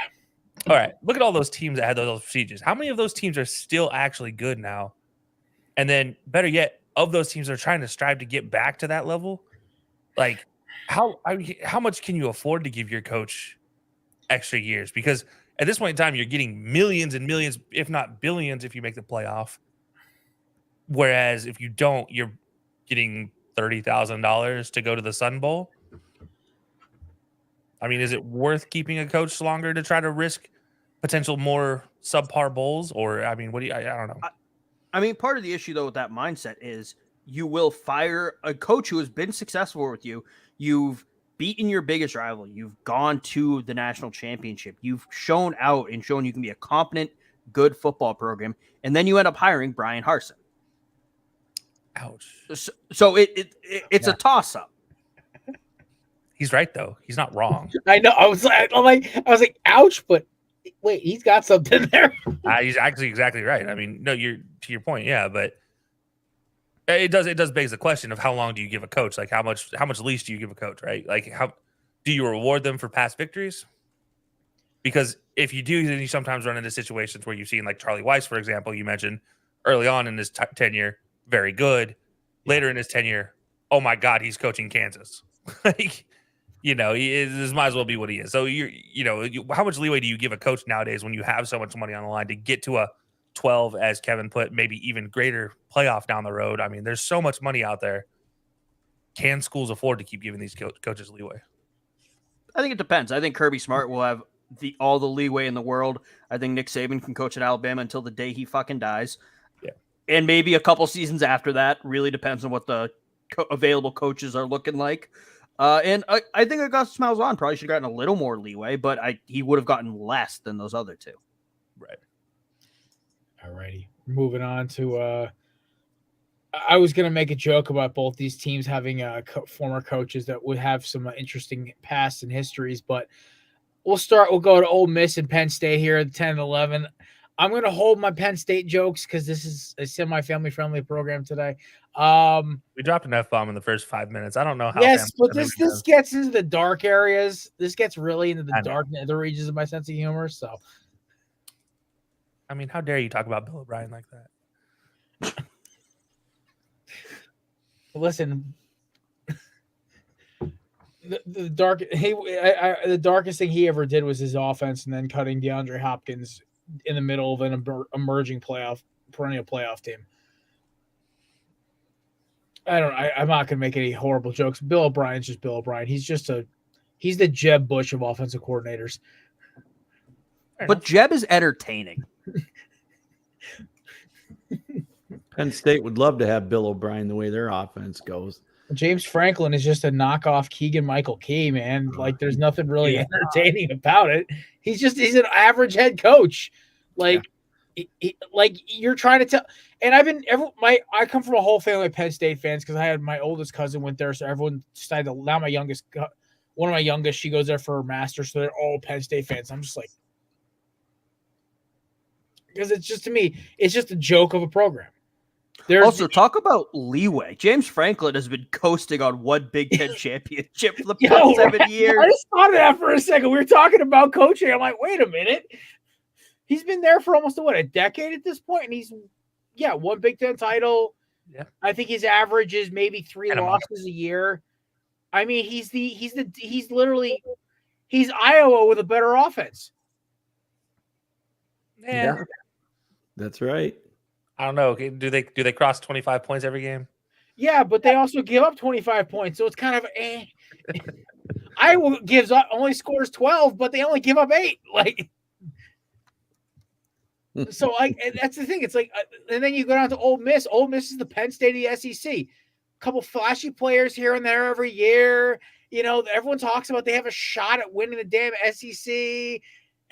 All right, look at all those teams that had those prestiges. How many of those teams are still actually good now? And then, better yet, of those teams that are trying to strive to get back to that level, like how much can you afford to give your coach extra years? Because at this point in time, you're getting millions and millions, if not billions, if you make the playoff. Whereas if you don't, you're getting $30,000 to go to the Sun Bowl. I mean, is it worth keeping a coach longer to try to risk potential more subpar bowls? Or, I mean, I don't know. I mean, part of the issue, though, with that mindset is you will fire a coach who has been successful with you. You've beaten your biggest rival. You've gone to the national championship. You've shown out and shown you can be a competent, good football program. And then you end up hiring Brian Harsin. Ouch. So it's a toss-up. He's right, though. He's not wrong. I know. I was like, ouch, but wait, he's got something there. He's actually exactly right. I mean, no, to your point, yeah, but it does beg the question of how long do you give a coach? Like how much leash do you give a coach, right? Like how do you reward them for past victories? Because if you do, then you sometimes run into situations where you've seen like Charlie Weiss, for example, you mentioned early on in his tenure, very good. Later in his tenure, oh my God, he's coaching Kansas. Like, this might as well be what he is. So how much leeway do you give a coach nowadays when you have so much money on the line to get to a 12, as Kevin put, maybe even greater playoff down the road? I mean, there's so much money out there. Can schools afford to keep giving these coaches leeway? I think it depends. I think Kirby Smart will have all the leeway in the world. I think Nick Saban can coach at Alabama until the day he fucking dies. Yeah. And maybe a couple seasons after that. Really depends on what the available coaches are looking like. And I think Augustus Malzahn probably should have gotten a little more leeway, but he would have gotten less than those other two. Right. All righty. Moving on to I was going to make a joke about both these teams having former coaches that would have some interesting past and histories, but we'll go to Ole Miss and Penn State here at 10 and 11. I'm going to hold my Penn State jokes because this is a semi-family friendly program today. We dropped an F-bomb in the first 5 minutes. I don't know how. Yes, but this gets into the dark areas. This gets really into the regions of my sense of humor. So, I mean, how dare you talk about Bill O'Brien like that? Listen, the darkest thing he ever did was his offense, and then cutting DeAndre Hopkins in the middle of an emerging perennial playoff team. I'm not going to make any horrible jokes. Bill O'Brien's just Bill O'Brien. He's the Jeb Bush of offensive coordinators. But Jeb is entertaining. Penn State would love to have Bill O'Brien the way their offense goes. James Franklin is just a knockoff Keegan Michael Key, man. Like, there's nothing really entertaining about it. He's an average head coach. Like, you're trying to tell. And I come from a whole family of Penn State fans because I had my oldest cousin went there, so everyone decided to. Now one of my youngest, she goes there for her master's, so they're all Penn State fans. I'm just like, because it's just, to me, it's just a joke of a program. Also, talk about leeway. James Franklin has been coasting on one Big Ten championship for the past 7 years. I just thought of that for a second. We were talking about coaching. I'm like, wait a minute. He's been there for almost a decade at this point, and he's one Big Ten title. Yeah, I think his average is maybe 3 losses a year. I mean, he's Iowa with a better offense. Yeah, that's right. I don't know. Do they cross 25 points every game? Yeah, but they also give up 25 points, so it's kind of Iowa only scores 12, but they only give up 8. Like, so that's the thing. It's like, and then you go down to Ole Miss. Ole Miss is the Penn State of the SEC. A couple flashy players here and there every year. You know, everyone talks about they have a shot at winning the damn SEC,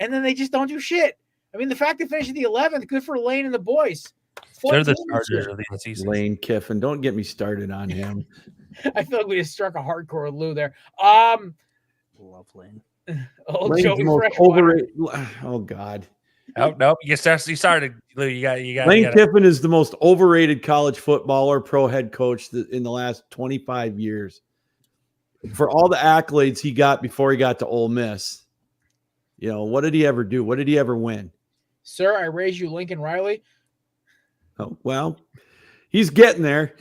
and then they just don't do shit. I mean, the fact they finished in the 11th, good for Lane and the boys. They're the starters of the SEC. Lane Kiffin. Don't get me started on him. I feel like we just struck a hardcore Lou there. Love Lane. Old Joey overrated. Oh God. Nope. You started. Lou, you got. Lane Kiffin is the most overrated college footballer, pro head coach in the last 25 years. For all the accolades he got before he got to Ole Miss, what did he ever do? What did he ever win? Sir, I raise you Lincoln Riley. Oh, well, he's getting there.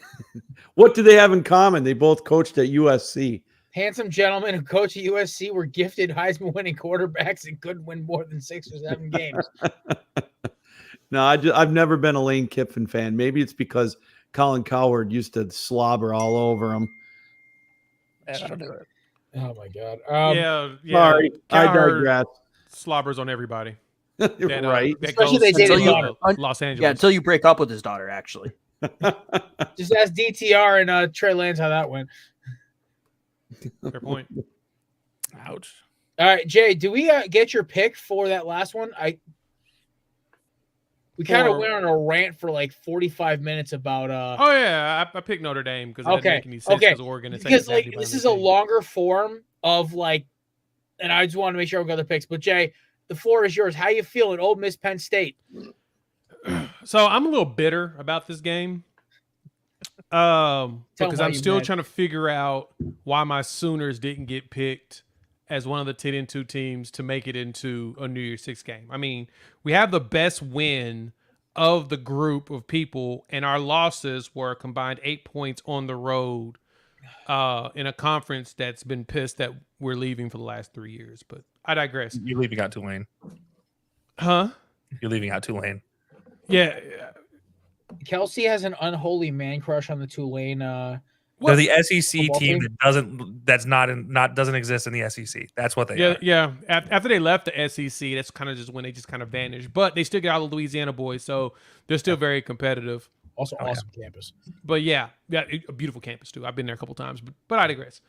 What do they have in common? They both coached at USC. Handsome gentlemen who coach at USC were gifted Heisman-winning quarterbacks and couldn't win more than 6 or 7 games. No, I've never been a Lane Kiffin fan. Maybe it's because Colin Cowherd used to slobber all over him. That'll do it. Oh, my God. Yeah. Sorry, I digress. Slobbers on everybody. Right. Especially they dated Los Angeles. Yeah, until you break up with his daughter, actually. Just ask DTR and Trey Lance how that went. Fair point. Ouch. All right, Jay, do we get your pick for that last one? We kind of went on a rant for like 45 minutes about. Oh yeah, I picked Notre Dame because it doesn't make any sense because Oregon is because like this is a longer form of like, and I just want to make sure we got the picks. But Jay, the floor is yours. How you feeling, Ole Miss, Penn State? So I'm a little bitter about this game. Because I'm still trying to figure out why my Sooners didn't get picked as one of the 10-2 teams to make it into a New Year's Six game. I mean, we have the best win of the group of people, and our losses were a combined 8 points on the road in a conference that's been pissed that we're leaving for the last 3 years. But I digress. You're leaving out Tulane. Huh? You're leaving out Tulane. Yeah. Kelcey has an unholy man crush on the Tulane. They're the SEC team that doesn't exist in the SEC. That's what they are. Yeah. After they left the SEC, that's kind of just when they just kind of vanished. But they still get all the Louisiana boys, so they're still very competitive. Also, awesome campus. But yeah, a beautiful campus too. I've been there a couple times, but I digress.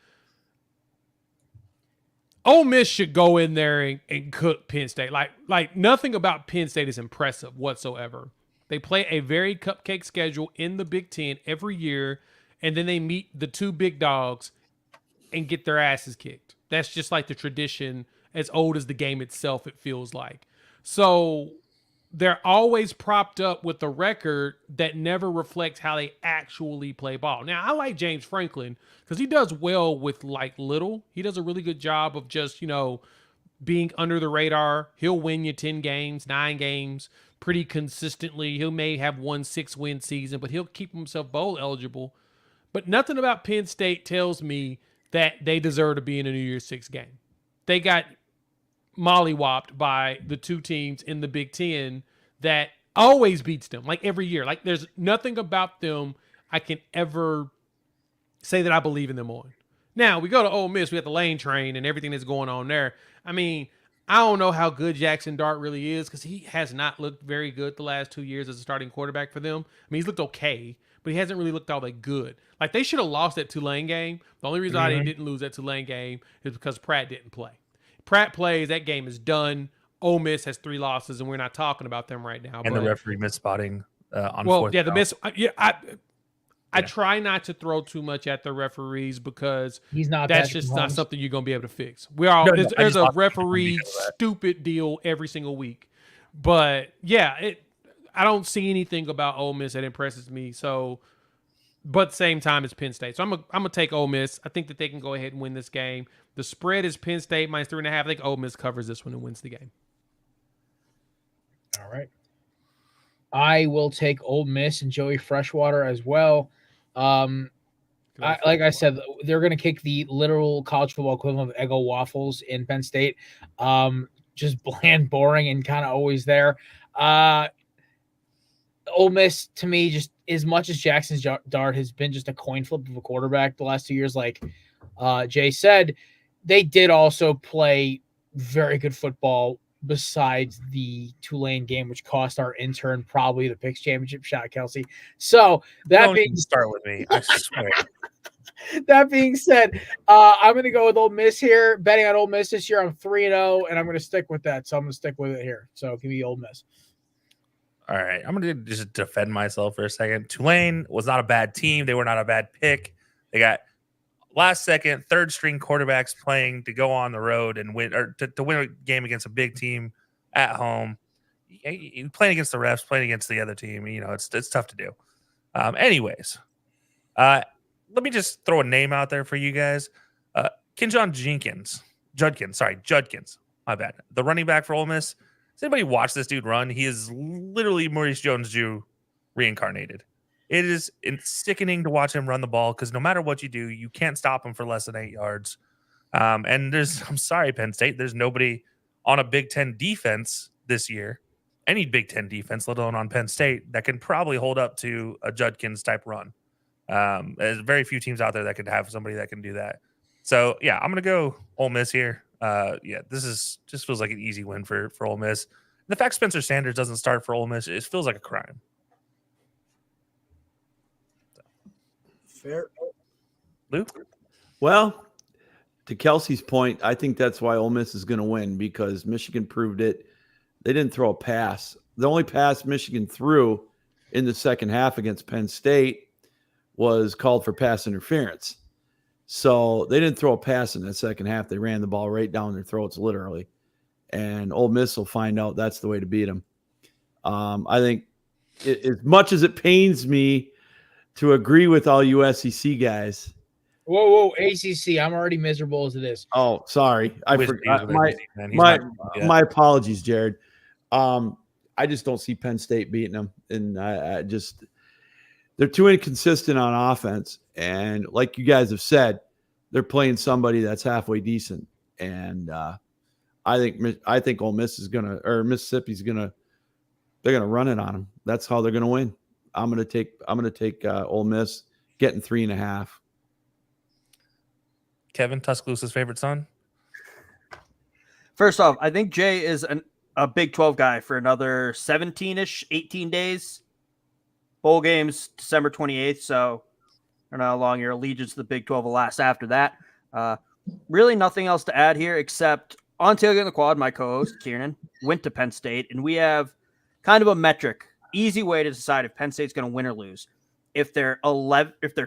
Ole Miss should go in there and cook Penn State. Like nothing about Penn State is impressive whatsoever. They play a very cupcake schedule in the Big Ten every year, and then they meet the two big dogs and get their asses kicked. That's just like the tradition, as old as the game itself, it feels like. So they're always propped up with a record that never reflects how they actually play ball. Now, I like James Franklin because he does well with like little. He does a really good job of just, being under the radar. He'll win you 10 games, 9 games pretty consistently. He may have 1 6-win season, but he'll keep himself bowl eligible. But nothing about Penn State tells me that they deserve to be in a New Year's Six game. They got mollywopped by the two teams in the Big Ten that always beats them, like every year. Like there's nothing about them I can ever say that I believe in them on. Now, we go to Ole Miss, we got the lane train and everything that's going on there. I mean, I don't know how good Jackson Dart really is because he has not looked very good the last 2 years as a starting quarterback for them. I mean, he's looked okay, but he hasn't really looked all that good. Like, they should have lost that Tulane game. The only reason they didn't lose that Tulane game is because Pratt didn't play. Pratt plays, that game is done. Ole Miss has 3 losses, and we're not talking about them right now. And the referee misspotting on well, fourth yeah, the down. miss. I try not to throw too much at the referees because He's not. that's Patrick just Mahomes. not something you're going to be able to fix. We are No, I there's just a lost referee because of that. stupid deal every single week, but yeah, I don't see anything about Ole Miss that impresses me. So, but at the same time, it's Penn State, so I'm gonna take Ole Miss. I think that they can go ahead and win this game. The spread is Penn State minus 3.5. I think Ole Miss covers this one and wins the game. All right. I will take Ole Miss and Joey Freshwater as well. Like I said, they're going to kick the literal college football equivalent of Eggo waffles in Penn State. Just bland, boring, and kind of always there. Ole Miss, to me, just as much as Jackson's Dart has been just a coin flip of a quarterback the last 2 years, like Jay said, they did also play very good football besides the Tulane game, which cost our intern probably the Picks championship shot, Kelcey. So that Don't being even start with me. I swear. that being said, I'm going to go with Ole Miss here. Betting on Ole Miss this year, I'm 3-0, and I'm going to stick with that. So I'm going to stick with it here. So give me Ole Miss. All right, I'm going to just defend myself for a second. Tulane was not a bad team. They were not a bad pick. They got last second, third string quarterbacks playing to go on the road and win, or to win a game against a big team at home. Playing against the refs, playing against the other team, it's tough to do. Anyways, let me just throw a name out there for you guys. Kenjon Judkins. My bad. The running back for Ole Miss. Has anybody watched this dude run? He is literally Maurice Jones-Drew reincarnated. It is sickening to watch him run the ball because no matter what you do, you can't stop him for less than 8 yards. And I'm sorry, Penn State, there's nobody on a Big Ten defense this year, any Big Ten defense, let alone on Penn State, that can probably hold up to a Judkins type run. There's very few teams out there that could have somebody that can do that. So yeah, I'm gonna go Ole Miss here. This just feels like an easy win for Ole Miss. And the fact Spencer Sanders doesn't start for Ole Miss, it feels like a crime. Fair. Lou? Well, to Kelcey's point, I think that's why Ole Miss is going to win because Michigan proved it. They didn't throw a pass. The only pass Michigan threw in the second half against Penn State was called for pass interference. So they didn't throw a pass in that second half. They ran the ball right down their throats, literally. And Ole Miss will find out that's the way to beat them. I think as much as it pains me to agree with all you SEC guys. Whoa, ACC. I'm already miserable as it is. Oh, sorry. I Wish forgot. he was with SEC, My apologies, Jared. I just don't see Penn State beating them. And I just they're too inconsistent on offense. And like you guys have said, they're playing somebody that's halfway decent. And I think Ole Miss is Mississippi's they're gonna run it on them. That's how they're gonna win. I'm gonna take Ole Miss getting 3.5. Kevin, Tuscaloosa's favorite son? First off, I think Jay is a Big 12 guy for another 17-ish, 18 days. Bowl games, December 28th. So I don't know how long your allegiance to the Big 12 will last after that. Really nothing else to add here except on Tailgate in the Quad, my co-host Kieran went to Penn State, and we have kind of a metric, easy way to decide if Penn State's going to win or lose. If they're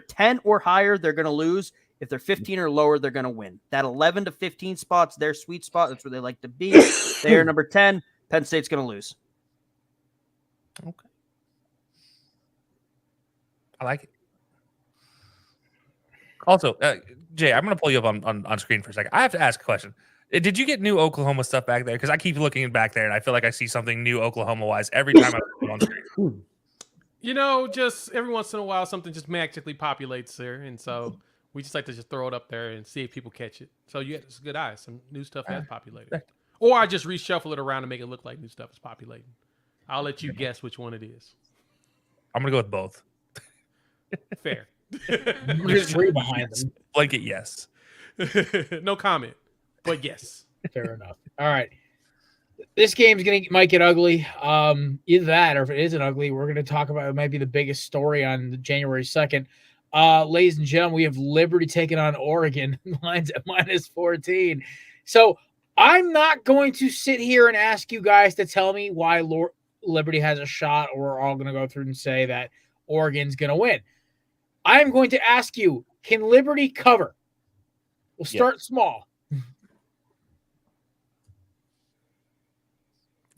10 or higher, they're going to lose. If they're 15 or lower, they're going to win. That 11 to 15 spot's their sweet spot. That's where they like to be. They are number 10. Penn State's going to lose. Okay. I like it. Also, Jay, I'm going to pull you up on screen for a second. I have to ask a question. Did you get new Oklahoma stuff back there? Because I keep looking back there, and I feel like I see something new Oklahoma-wise every time I look on screen. You know, just every once in a while, something just magically populates there, and so we just like to just throw it up there and see if people catch it. So it's a good eye. Some new stuff has populated, or I just reshuffle it around to make it look like new stuff is populating. I'll let you guess which one it is. I'm going to go with both. Fair. There's three behind them. Blanket, yes. No comment, but yes. Fair enough. All right. This game's might get ugly. Either that, or if it isn't ugly, we're going to talk about it might be the biggest story on January 2nd. Ladies and gentlemen, we have Liberty taking on Oregon. Lines at -14. So I'm not going to sit here and ask you guys to tell me why Liberty has a shot, or we're all going to go through and say that Oregon's going to win. I'm going to ask you, can Liberty cover? We'll start small.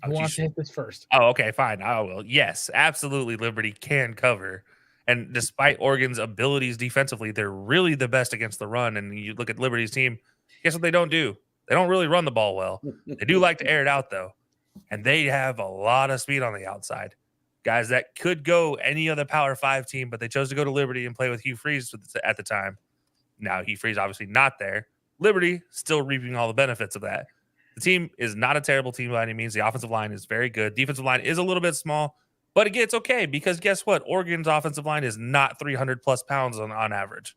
Who wants to hit this first? Oh, okay, fine. I will. Yes, absolutely. Liberty can cover. And despite Oregon's abilities defensively, they're really the best against the run. And you look at Liberty's team, guess what they don't do? They don't really run the ball well. They do like to air it out, though. And they have a lot of speed on the outside. Guys that could go any other Power 5 team, but they chose to go to Liberty and play with Hugh Freeze at the time. Now, Hugh Freeze obviously not there. Liberty still reaping all the benefits of that. The team is not a terrible team by any means. The offensive line is very good. Defensive line is a little bit small, but again, it's okay because guess what? Oregon's offensive line is not 300-plus pounds on average.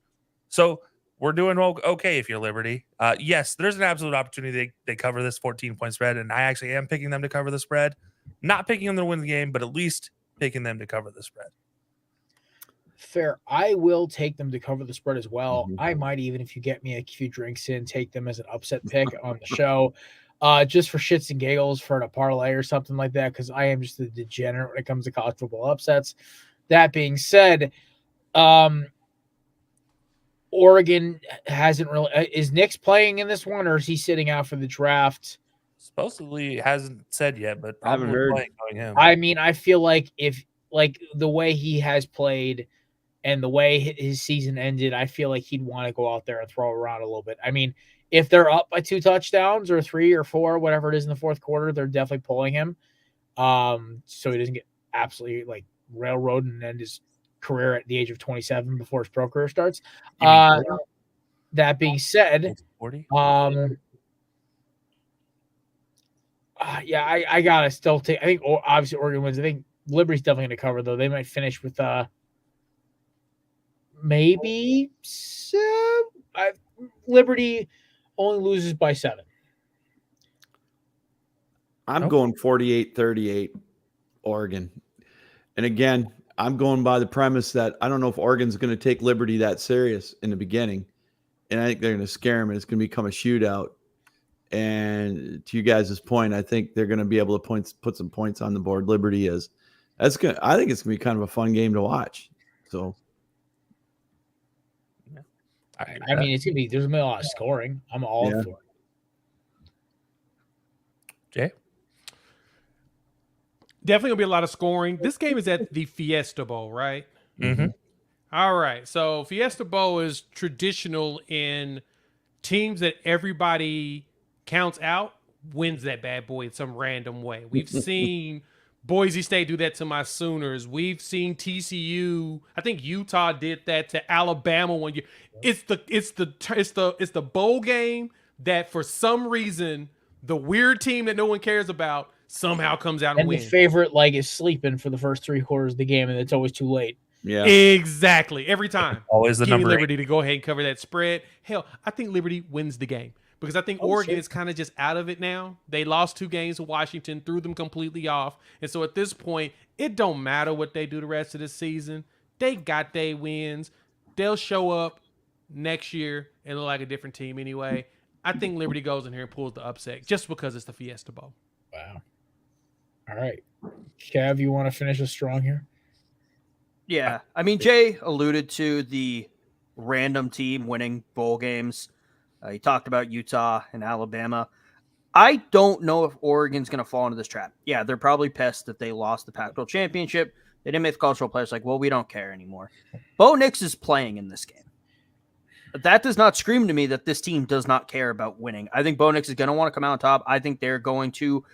So we're doing okay if you're Liberty. Yes, there's an absolute opportunity they cover this 14-point spread, and I actually am picking them to cover the spread. Not picking them to win the game, but at least picking them to cover the spread. Fair. I will take them to cover the spread as well. I might even, if you get me a few drinks in, take them as an upset pick on the show. Just for shits and giggles, for a parlay or something like that, because I am just a degenerate when it comes to college football upsets. That being said, Oregon hasn't really. Is Nick's playing in this one, or is he sitting out for the draft? Supposedly hasn't said yet, but I haven't heard. Him. I mean, I feel like if the way he has played and the way his season ended, I feel like he'd want to go out there and throw around a little bit. I mean, if they're up by 2 touchdowns or 3 or 4, whatever it is in the fourth quarter, they're definitely pulling him. So he doesn't get absolutely railroaded and end his career at the age of 27 before his pro career starts. That being said, 40? Yeah, I gotta still take. I think obviously Oregon wins. I think Liberty's definitely going to cover, though. They might finish with maybe 7. Liberty only loses by 7. I'm going 48-38 Oregon. And again, I'm going by the premise that I don't know if Oregon's going to take Liberty that serious in the beginning. And I think they're going to scare them, and it's going to become a shootout. And to you guys' point, I think they're going to be able to put some points on the board. Liberty is. I think it's going to be kind of a fun game to watch. So, I mean, it's going to be. There's going to be a lot of scoring. I'm all for it. Jay? Definitely going to be a lot of scoring. This game is at the Fiesta Bowl, right? Mm-hmm. All right. So Fiesta Bowl is traditional in teams that everybody counts out, wins that bad boy in some random way. We've seen Boise State do that to my Sooners. We've seen TCU. I think Utah did that to Alabama one year. It's the bowl game that for some reason the weird team that no one cares about somehow comes out and wins. The favorite leg is sleeping for the first 3 quarters of the game, and it's always too late. Yeah, exactly. Every time, always the number. Liberty to go ahead and cover that spread. Hell, I think Liberty wins the game. Because I think Oregon is kind of just out of it now. They lost 2 games to Washington, threw them completely off. And so at this point, it don't matter what they do the rest of the season. They got their wins. They'll show up next year and look like a different team anyway. I think Liberty goes in here and pulls the upset just because it's the Fiesta Bowl. Wow. All right. Kev, you want to finish us strong here? Yeah. I mean, Jay alluded to the random team winning bowl games. He talked about Utah and Alabama. I don't know if Oregon's going to fall into this trap. Yeah, they're probably pissed that they lost the Pac-12 championship. They didn't make the cultural players like, well, we don't care anymore. Bo Nix is playing in this game. But that does not scream to me that this team does not care about winning. I think Bo Nix is going to want to come out on top. I think they're going to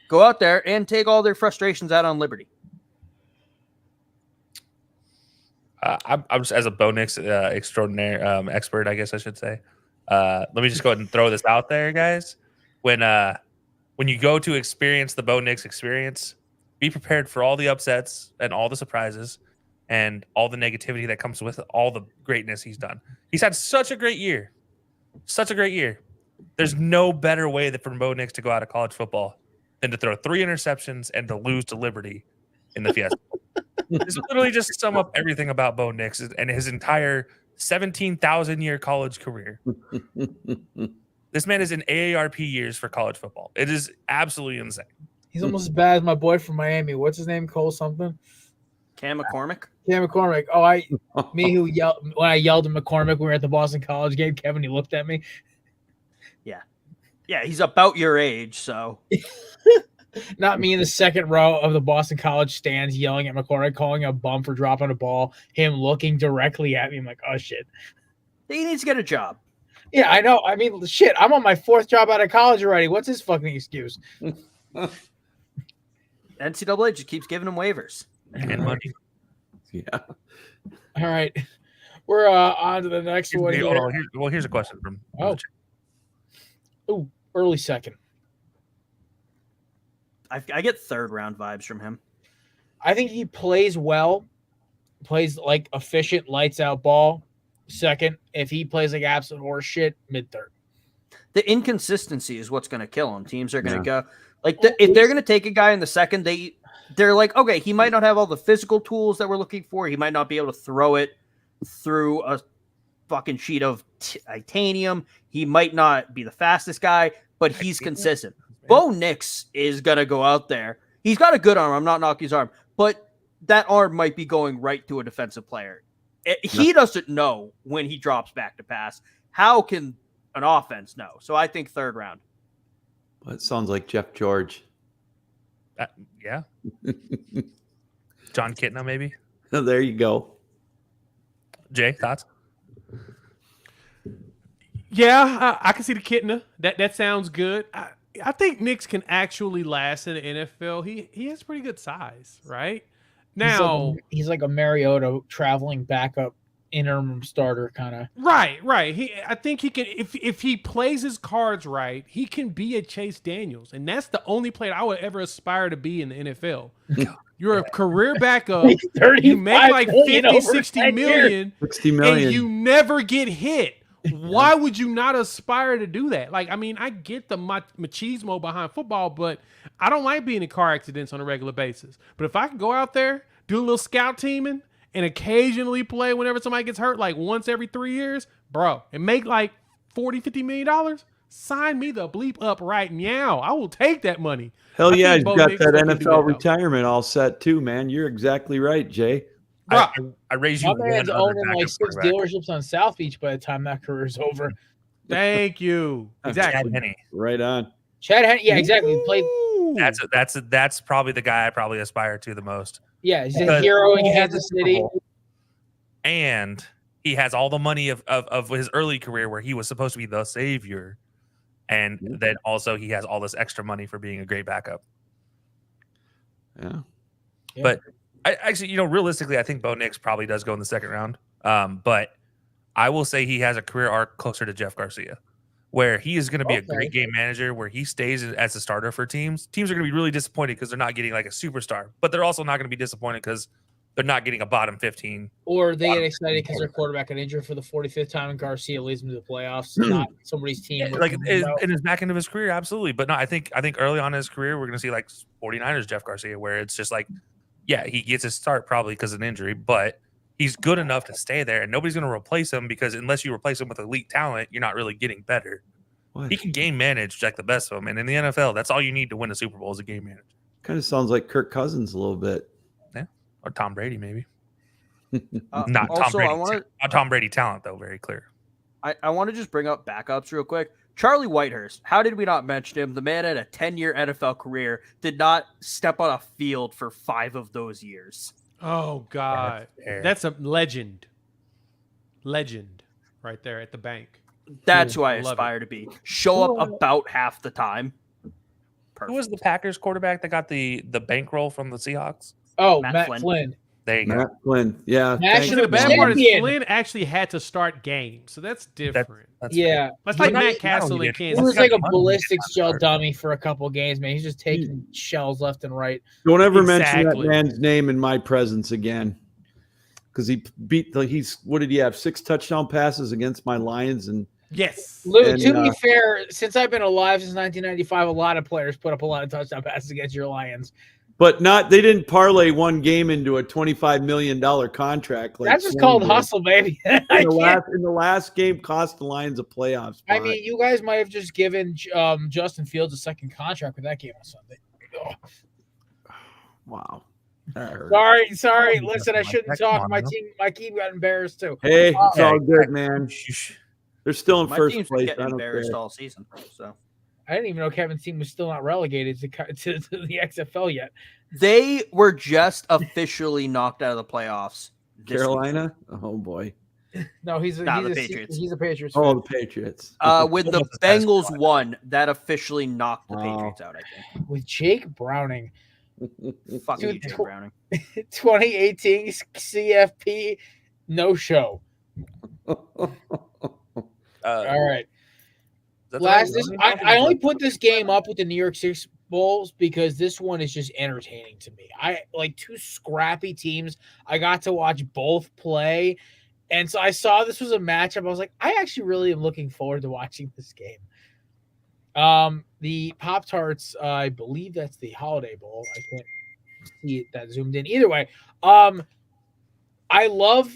go out there and take all their frustrations out on Liberty. I'm just, as a Bo Nix extraordinary expert, I guess I should say. Let me just go ahead and throw this out there, guys. When you go to experience the Bo Nix experience, be prepared for all the upsets and all the surprises and all the negativity that comes with all the greatness he's done. He's had such a great year. Such a great year. There's no better way for Bo Nix to go out of college football than to throw 3 interceptions and to lose to Liberty in the Fiesta. This literally just sum up everything about Bo Nix and his entire 17,000-year college career. This man is in AARP years for college football. It is absolutely insane. He's almost as bad as my boy from Miami. What's his name? Cole something? Cam McCormick? Cam McCormick. Oh, when I yelled at McCormick when we were at the Boston College game, Kevin, he looked at me. Yeah, he's about your age, so. Not me in the second row of the Boston College stands yelling at McCormick, calling a bum for dropping a ball, him looking directly at me. I'm like, oh, shit. He needs to get a job. Yeah, I know. I mean, shit, I'm on my 4th job out of college already. What's his fucking excuse? NCAA just keeps giving him waivers. And money. Yeah. All right. We're on to the next one. Here's a question from Early second. I get 3rd round vibes from him. I think he plays well, plays like efficient, lights out ball. Second, if he plays like absolute horse shit, mid-third. The inconsistency is what's going to kill him. Teams are going to go like if they're going to take a guy in the second, they're like, okay, he might not have all the physical tools that we're looking for. He might not be able to throw it through a fucking sheet of titanium. He might not be the fastest guy, but he's consistent. Bo Nix is going to go out there. He's got a good arm. I'm not knocking his arm, but that arm might be going right to a defensive player. He doesn't know when he drops back to pass. How can an offense know? So I think 3rd round. Well, it sounds like Jeff George. Yeah. John Kitna, maybe. There you go. Jay, thoughts? Yeah, I can see the Kitna. That sounds good. I think Nix can actually last in the NFL. He has pretty good size, right? Now he's like a Mariota traveling backup interim starter kind of. Right. I think he can if he plays his cards right, he can be a Chase Daniels, and that's the only player I would ever aspire to be in the NFL. You're a career backup. You make like 50, 60 million, 60 million, and you never get hit. Why would you not aspire to do that? Like, I mean, I get the machismo behind football, but I don't like being in car accidents on a regular basis. But if I can go out there, do a little scout teaming, and occasionally play whenever somebody gets hurt, like once every 3 years, bro, and make like $40, $50 million, sign me the bleep up right now. I will take that money. Hell yeah, he's got that NFL retirement all set too, man. You're exactly right, Jay. I raise you. My man's owning like 6 dealerships on South Beach by the time that career's over. Thank you. Exactly. Chad Henne. Right on. Chad Henne, yeah, exactly. He played. That's probably the guy I probably aspire to the most. Yeah, he's a hero in Kansas City. And he has all the money of his early career where he was supposed to be the savior. And then also he has all this extra money for being a great backup. Yeah. But I actually, realistically, I think Bo Nix probably does go in the 2nd round. But I will say he has a career arc closer to Jeff Garcia, where he is going to be a great game manager, where he stays as a starter for teams. Teams are going to be really disappointed because they're not getting like a superstar, but they're also not going to be disappointed because they're not getting a bottom 15. Or they get excited because their quarterback got injured for the 45th time and Garcia leads them to the playoffs, not somebody's team. Like in his back end of his career, absolutely. But no, I think early on in his career, we're going to see like 49ers Jeff Garcia, where it's just like, yeah, he gets his start probably because of an injury, but he's good enough to stay there, and nobody's going to replace him because unless you replace him with elite talent, you're not really getting better. What? He can game manage like the best of them, and in the NFL, that's all you need to win a Super Bowl is a game manager. Kind of sounds like Kirk Cousins a little bit. Yeah, or Tom Brady maybe. Also, Not Tom Brady talent though. Very clear. I want to just bring up backups real quick. Charlie Whitehurst, how did we not mention him? The man had a 10-year NFL career, did not step on a field for 5 of those years. Oh God, that's a legend. Legend, right there at the bank. That's who I Love aspire to be. Show up about half the time. Who was the Packers quarterback that got the bankroll from the Seahawks? Oh, Matt Matt Flynn. Flynn. There you go. Matt Flynn. Yeah. National The bad champion. part is Flynn actually had to start games, so that's different. That's Yeah. That's He's like not- Matt he Castle in did. He Kansas was City. like a money. ballistics gel dummy for a couple games, man. He's just taking shells left and right. Don't ever mention Exactly. that man's name in my presence again. Because he what did he have? 6 touchdown passes against my Lions. And Yes. Lou, And, to be fair, since I've been alive since 1995, a lot of players put up a lot of touchdown passes against your Lions. but they didn't parlay one game into a $25 million contract. Like That's just Swan called did. hustle, baby. In the last game, cost the Lions a playoff spot. I mean, you guys might have just given Justin Fields a second contract with that game on Sunday. Oh. wow. That hurt. Sorry. Oh, Listen, I Justin, shouldn't like, talk. come My on, team got embarrassed too. Hey, it's Yeah, all good, man. Shh. They're still in My first team's been place. getting I don't embarrassed care. all season. So I didn't even know Kevin's team was still not relegated to the XFL yet. they were just officially knocked out of the playoffs. this week. Carolina? Oh, boy. No, he's Nah, the a Patriots. He's a Patriots. Oh, fan. the Patriots. When the Almost the status Bengals quo. won, that officially knocked the Wow. Patriots out, I think. With Jake Browning, Fuck you, Dude, Jay Browning. 2018 CFP no show. All right. I only put this game up with the New York Six Bulls because this one is just entertaining to me. I like 2 scrappy teams. I got to watch both play. And so I saw this was a matchup. I was like, I actually really am looking forward to watching this game. The Pop-Tarts, I believe that's the Holiday Bowl. I can't see it that zoomed in. Either way, I love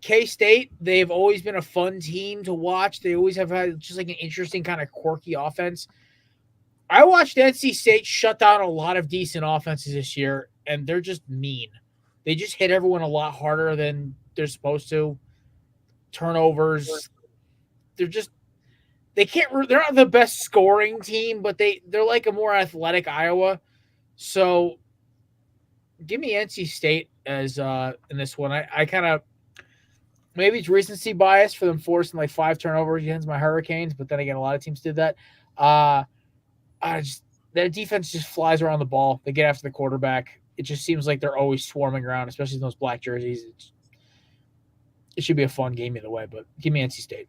K-State. They've always been a fun team to watch. They always have had just like an interesting kind of quirky offense. I watched NC State shut down a lot of decent offenses this year, and they're just mean. They just hit everyone a lot harder than they're supposed to. Turnovers. They're not the best scoring team, but they're like a more athletic Iowa. So give me NC State as in this one. I kind of maybe it's recency bias for them forcing like 5 turnovers against my Hurricanes, but then again, a lot of teams did that. Their defense just flies around the ball. They get after the quarterback. It just seems like they're always swarming around, especially in those black jerseys. It should be a fun game either way, but give me NC State.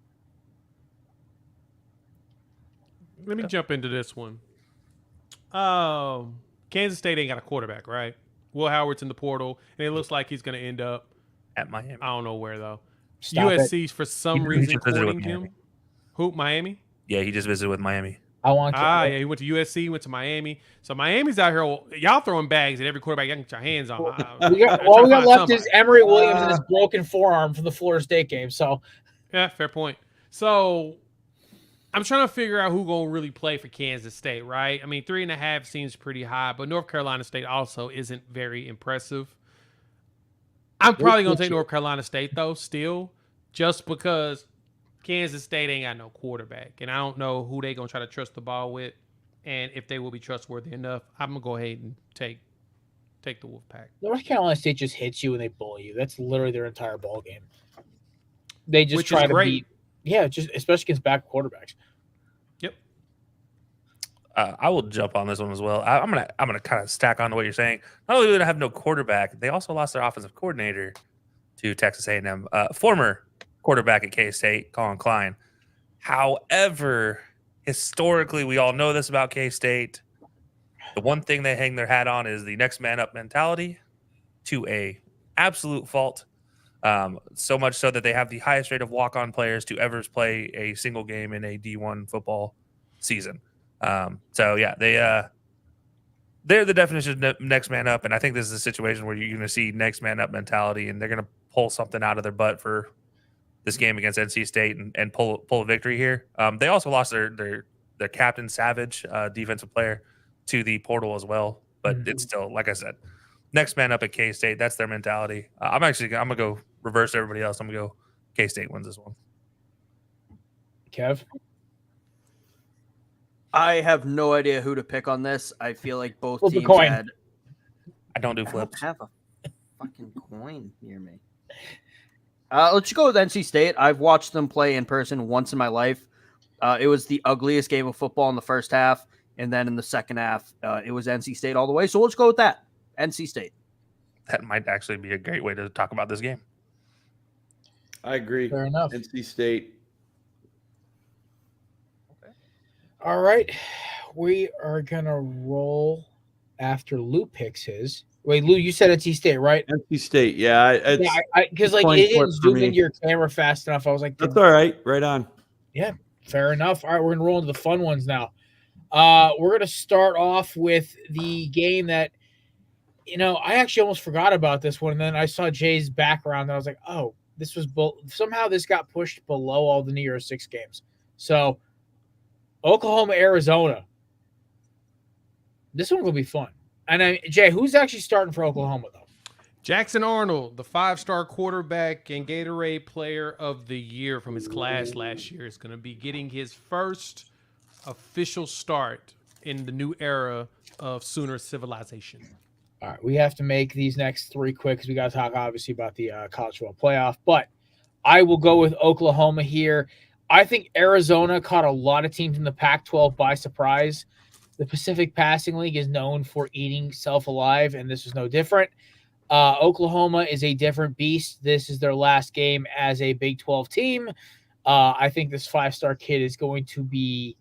Let me jump into this one. Kansas State ain't got a quarterback, right? Will Howard's in the portal, and it looks like he's going to end up At Miami. I don't know where though. Stop it. USC for some He reason just visited with courting him. Miami. Who? Miami? Yeah, he just visited with Miami. I want Yeah, he went to USC, went to Miami. So Miami's out here. Y'all throwing bags at every quarterback y'all can get your hands on. all I'm we got trying to find left is somebody. Emory Williams and his broken forearm from the Florida State game. So Yeah, fair point. So I'm trying to figure out who gonna really play for Kansas State, right? I mean, 3.5 seems pretty high, but North Carolina State also isn't very impressive. I'm probably gonna take North Carolina State though, still, just because Kansas State ain't got no quarterback, and I don't know who they gonna try to trust the ball with, and if they will be trustworthy enough. I'm gonna go ahead and take the Wolfpack. North Carolina State just hits you and they bully you. That's literally their entire ball game. They just Which try is to great. beat. Yeah, just especially against back quarterbacks. Yep. I will jump on this one as well. I'm gonna kind of stack on to what you're saying. Not only do they have no quarterback, they also lost their offensive coordinator to Texas A&M, former quarterback at K-State, Colin Klein. However, historically, we all know this about K-State. The one thing they hang their hat on is the next man up mentality, to a absolute fault. So much so that they have the highest rate of walk-on players to ever play a single game in a D1 football season. So yeah, they're the definition of next man up, and I think this is a situation where you're going to see next man up mentality, and they're going to pull something out of their butt for this game against NC State and pull a victory here. They also lost their captain Savage, defensive player, to the portal as well. But it's still, like I said, next man up at K-State. That's their mentality. I'm gonna go reverse everybody else. I'm gonna go K-State wins this one. Kev? I have no idea who to pick on this. I feel like both Flip a teams coin. had. I don't do I don't flips. have a fucking coin near me. Let's go with NC State. I've watched them play in person once in my life. It was the ugliest game of football in the first half, and then in the second half, it was NC State all the way. So let's go with that. NC State. That might actually be a great way to talk about this game. I agree. Fair enough. NC State. All right. We are going to roll after Lou picks his. Wait, Lou, you said NC State, right? NC State. Yeah. It's, Because like coin it flip didn't for zoom me. into your camera fast enough. I was like, That's all right. Right on. fair enough. All right, we're going to roll into the fun ones now. We're going to start off with the game that, I actually almost forgot about this one. And then I saw Jay's background and I was like, oh, this was somehow this got pushed below all the New Year's Six games. So Oklahoma, Arizona. This one will be fun. And Jay, who's actually starting for Oklahoma though? Jackson Arnold, the 5-star quarterback and Gatorade Player of the Year from his class last year, is going to be getting his first official start in the new era of Sooner civilization. All right, we have to make these next three quick because we got to talk obviously about the college football playoff. But I will go with Oklahoma here. I think Arizona caught a lot of teams in the Pac-12 by surprise. The Pacific Passing League is known for eating self alive, and this is no different. Oklahoma is a different beast. This is their last game as a Big 12 team. I think this 5-star kid is going to be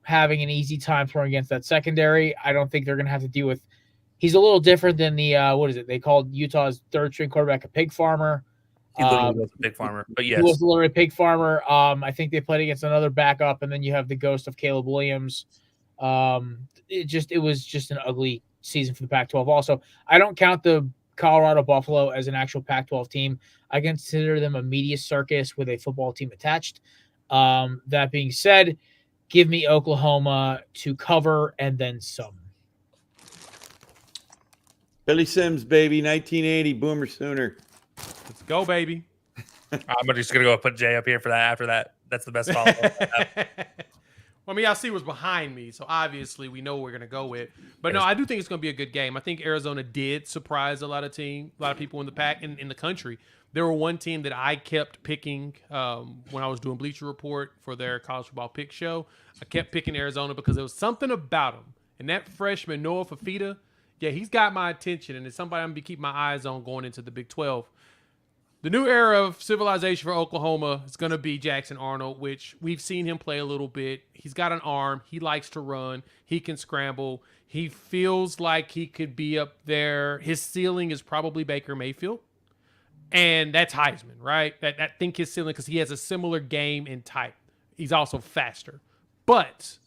having an easy time throwing against that secondary. I don't think they're going to have to deal with – he's a little different than the what is it? They called Utah's third-string quarterback a pig farmer. He literally was a big farmer, but yes. He was literally a pig farmer. I think they played against another backup, and then you have the ghost of Caleb Williams. It was just an ugly season for the Pac-12. Also, I don't count the Colorado Buffalo as an actual Pac-12 team. I consider them a media circus with a football team attached. That being said, give me Oklahoma to cover and then some. Billy Sims, baby, 1980, Boomer Sooner. Let's go, baby. I'm just going to go put Jay up here for that after that. That's the best follow-up. Well, I mean, y'all see what's behind me, so obviously we know what we're going to go with. But no, I do think it's going to be a good game. I think Arizona did surprise a lot of people in the pack in the country. There were one team that I kept picking when I was doing Bleacher Report for their college football pick show. I kept picking Arizona because there was something about him. And that freshman, Noah Fafita, yeah, he's got my attention, and it's somebody I'm going to keep my eyes on going into the Big 12. The new era of civilization for Oklahoma is going to be Jackson Arnold, which we've seen him play a little bit. He's got an arm. He likes to run. He can scramble. He feels like he could be up there. His ceiling is probably Baker Mayfield. And that's Heisman, right? I think his ceiling, because he has a similar game and type. He's also faster. But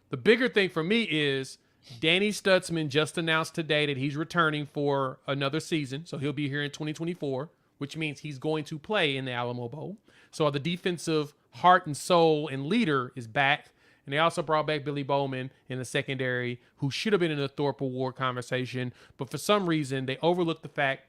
the bigger thing for me is Danny Stutzman just announced today that he's returning for another season. So he'll be here in 2024. Which means he's going to play in the Alamo Bowl. So the defensive heart and soul and leader is back. And they also brought back Billy Bowman in the secondary, who should have been in the Thorpe Award conversation. But for some reason, they overlooked the fact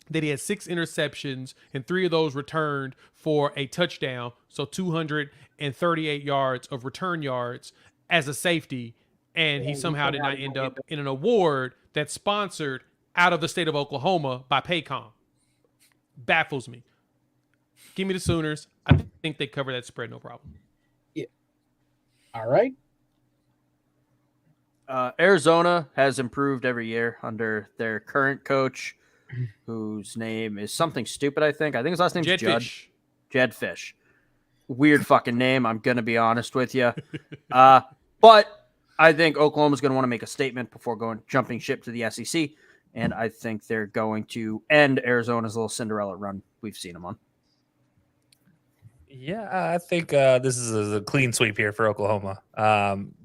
that he had 6 interceptions and 3 of those returned for a touchdown. So 238 yards of return yards as a safety. And he somehow did not end up in an award that's sponsored out of the state of Oklahoma by Paycom. Baffles me. Give me the Sooners. I think they cover that spread, no problem. Yeah. All right. Arizona has improved every year under their current coach, whose name is something stupid, I think. I think his last name is Fish. Jed Fish. Weird fucking name, I'm going to be honest with you. But I think Oklahoma's going to want to make a statement before jumping ship to the SEC. And I think they're going to end Arizona's little Cinderella run we've seen them on. Yeah, I think this is a clean sweep here for Oklahoma.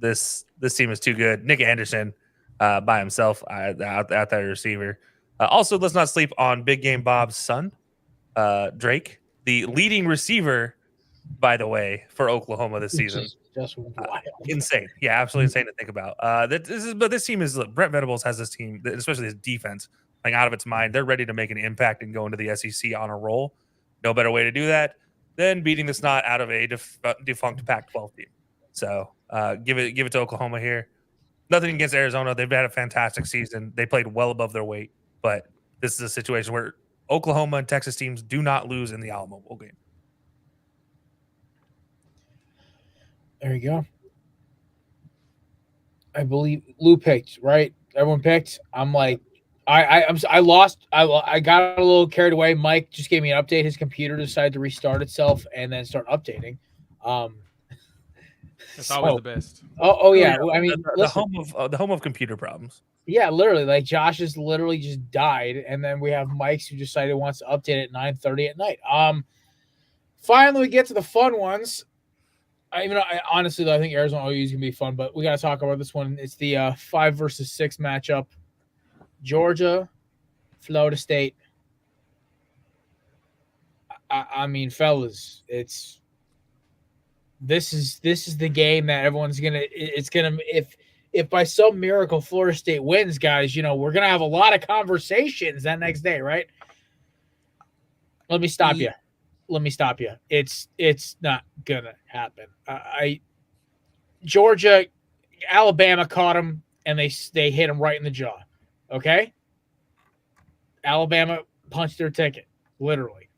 This team is too good. Nick Anderson by himself out that receiver. Also, let's not sleep on Big Game Bob's son. Drake, the leading receiver, by the way, for Oklahoma this season. Just wild. Insane. Yeah, absolutely insane to think about. But this team is, look, Brent Venables has this team, especially his defense, like out of its mind. They're ready to make an impact and go into the SEC on a roll. No better way to do that than beating the snot out of a defunct Pac-12 team. So give it to Oklahoma here. Nothing against Arizona. They've had a fantastic season. They played well above their weight, but this is a situation where Oklahoma and Texas teams do not lose in the Alamo Bowl game. There you go. I believe Lou picked, right? Everyone picked. I'm like, I lost. I got a little carried away. Mike just gave me an update. His computer decided to restart itself and then start updating. That's always the best. Oh yeah. I mean, the home of computer problems. Yeah, literally. Like Josh has literally just died, and then we have Mike's who decided he wants to update at 9:30 at night. Finally we get to the fun ones. Honestly, though, I think Arizona OU is gonna be fun, but we got to talk about this one. It's the 5 versus 6 matchup. Georgia, Florida State. I mean, fellas, this is the game that everyone's gonna. It's gonna if by some miracle Florida State wins, guys, we're gonna have a lot of conversations that next day, right? Let me stop you. It's not gonna happen. Georgia, Alabama caught them and they hit them right in the jaw. Okay, Alabama punched their ticket, literally.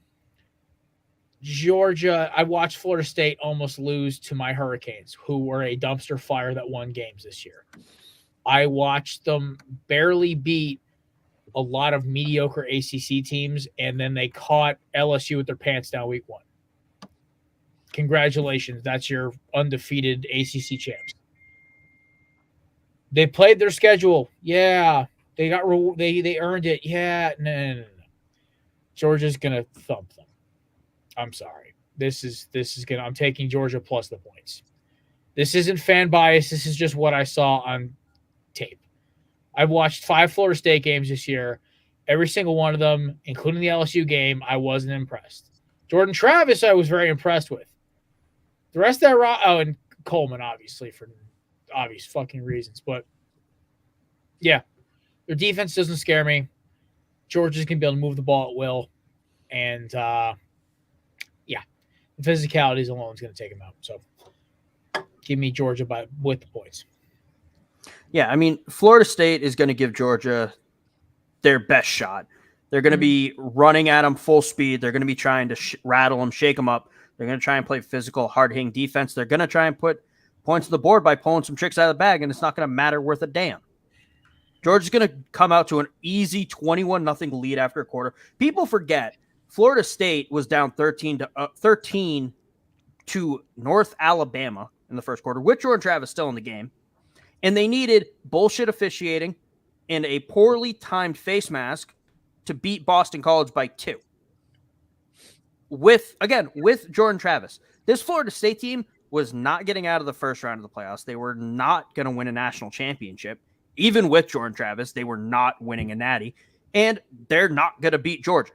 Georgia, I watched Florida State almost lose to my Hurricanes, who were a dumpster fire that won games this year. I watched them barely beat a lot of mediocre ACC teams, and then they caught LSU with their pants down week 1. Congratulations. That's your undefeated ACC champs. They played their schedule. Yeah. They got they earned it. Yeah. No. Georgia's going to thump them. I'm sorry. This is I'm taking Georgia plus the points. This isn't fan bias. This is just what I saw on tape. I've watched 5 Florida State games this year. Every single one of them, including the LSU game, I wasn't impressed. Jordan Travis, I was very impressed with. The rest of that, and Coleman, obviously, for obvious fucking reasons. But, yeah, their defense doesn't scare me. Georgia's going to be able to move the ball at will. And, the physicality alone is going to take them out. So, give me Georgia with the points. Yeah, I mean, Florida State is going to give Georgia their best shot. They're going to be running at them full speed. They're going to be trying to rattle them, shake them up. They're going to try and play physical, hard-hitting defense. They're going to try and put points on the board by pulling some tricks out of the bag, and it's not going to matter worth a damn. Georgia's going to come out to an easy 21-0 lead after a quarter. People forget Florida State was down 13 to North Alabama in the first quarter, with Jordan Travis still in the game. And they needed bullshit officiating and a poorly timed face mask to beat Boston College by 2. With Jordan Travis. This Florida State team was not getting out of the first round of the playoffs. They were not going to win a national championship. Even with Jordan Travis, they were not winning a natty. And they're not going to beat Georgia.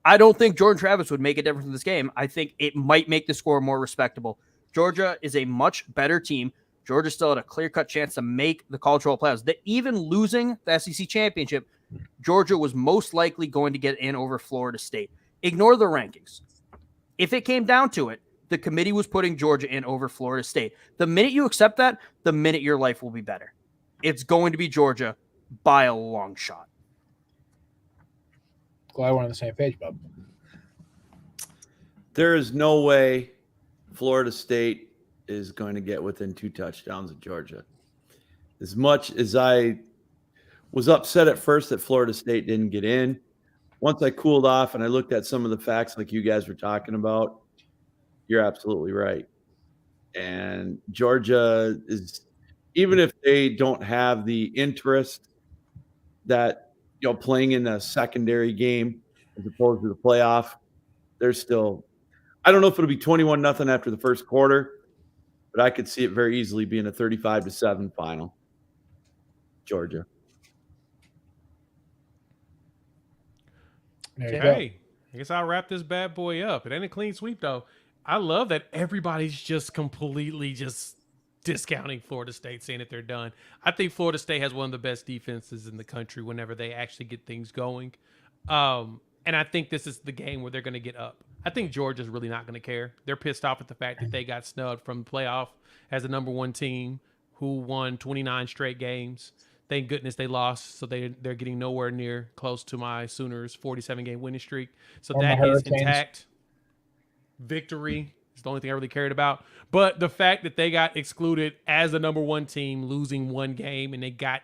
I don't think Jordan Travis would make a difference in this game. I think it might make the score more respectable. Georgia is a much better team. Georgia still had a clear-cut chance to make the college football playoffs. Even losing the SEC championship, Georgia was most likely going to get in over Florida State. Ignore the rankings. If it came down to it, the committee was putting Georgia in over Florida State. The minute you accept that, the minute your life will be better. It's going to be Georgia by a long shot. Glad we're on the same page, Bob. There is no way Florida State is going to get within 2 touchdowns of Georgia. As much as I was upset at first that Florida State didn't get in, once I cooled off and I looked at some of the facts like you guys were talking about, you're absolutely right. And Georgia is, even if they don't have the interest that, playing in a secondary game as opposed to the playoff, they're still, I don't know if it'll be 21-0 after the first quarter, but I could see it very easily being a 35-7 final. Georgia. There you go. I guess I'll wrap this bad boy up. It ain't a clean sweep, though. I love that everybody's just completely just discounting Florida State, saying that they're done. I think Florida State has one of the best defenses in the country whenever they actually get things going. And I think this is the game where they're going to get up. I think Georgia's really not going to care. They're pissed off at the fact that they got snubbed from the playoff as the number one team who won 29 straight games. Thank goodness they lost, so they're getting nowhere near close to my Sooners' 47-game winning streak. So Or that my is Hurricanes. intact. Victory is the only thing I really cared about. But the fact that they got excluded as the number one team, losing one game, and they got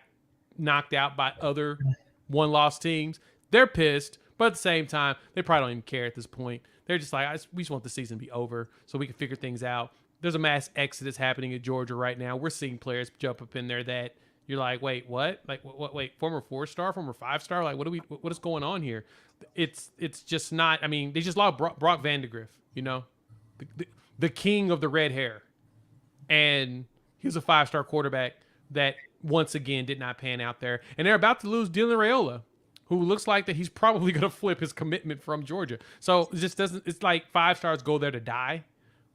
knocked out by other one-loss teams, they're pissed. But at the same time, they probably don't even care at this point. They're just like, we just want the season to be over so we can figure things out. There's a mass exodus happening in Georgia right now. We're seeing players jump up in there that you're like, wait, what? Like, what? Wait, former 4-star, former 5-star? Like, what is going on here? It's just not. I mean, they just lost Brock Vandegrift, you know, the king of the red hair, and he was a 5-star quarterback that once again did not pan out there. And they're about to lose Dylan Raiola, who looks like that he's probably going to flip his commitment from Georgia. So it just doesn't. It's like 5 stars go there to die.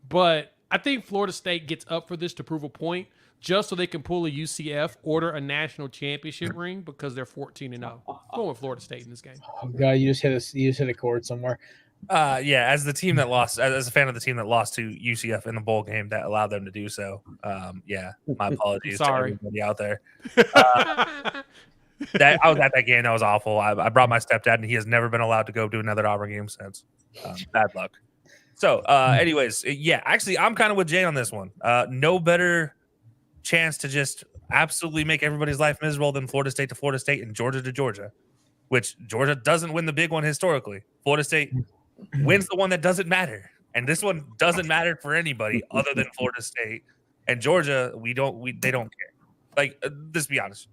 But I think Florida State gets up for this to prove a point, just so they can pull a UCF, order a national championship ring because they're 14-0. Going with Florida State in this game. Oh God, you just hit a chord somewhere. Yeah, as the team that lost, as a fan of the team that lost to UCF in the bowl game that allowed them to do so. Yeah, my apologies to everybody out there. That I was at that game. That was awful. I brought my stepdad, and he has never been allowed to go to another Auburn game since. Bad luck. So, anyways, yeah, actually, I'm kind of with Jay on this one. No better chance to just absolutely make everybody's life miserable than Florida State to Florida State and Georgia to Georgia, which Georgia doesn't win the big one historically. Florida State wins the one that doesn't matter, and this one doesn't matter for anybody other than Florida State and Georgia. They don't care. Like, let's be honest.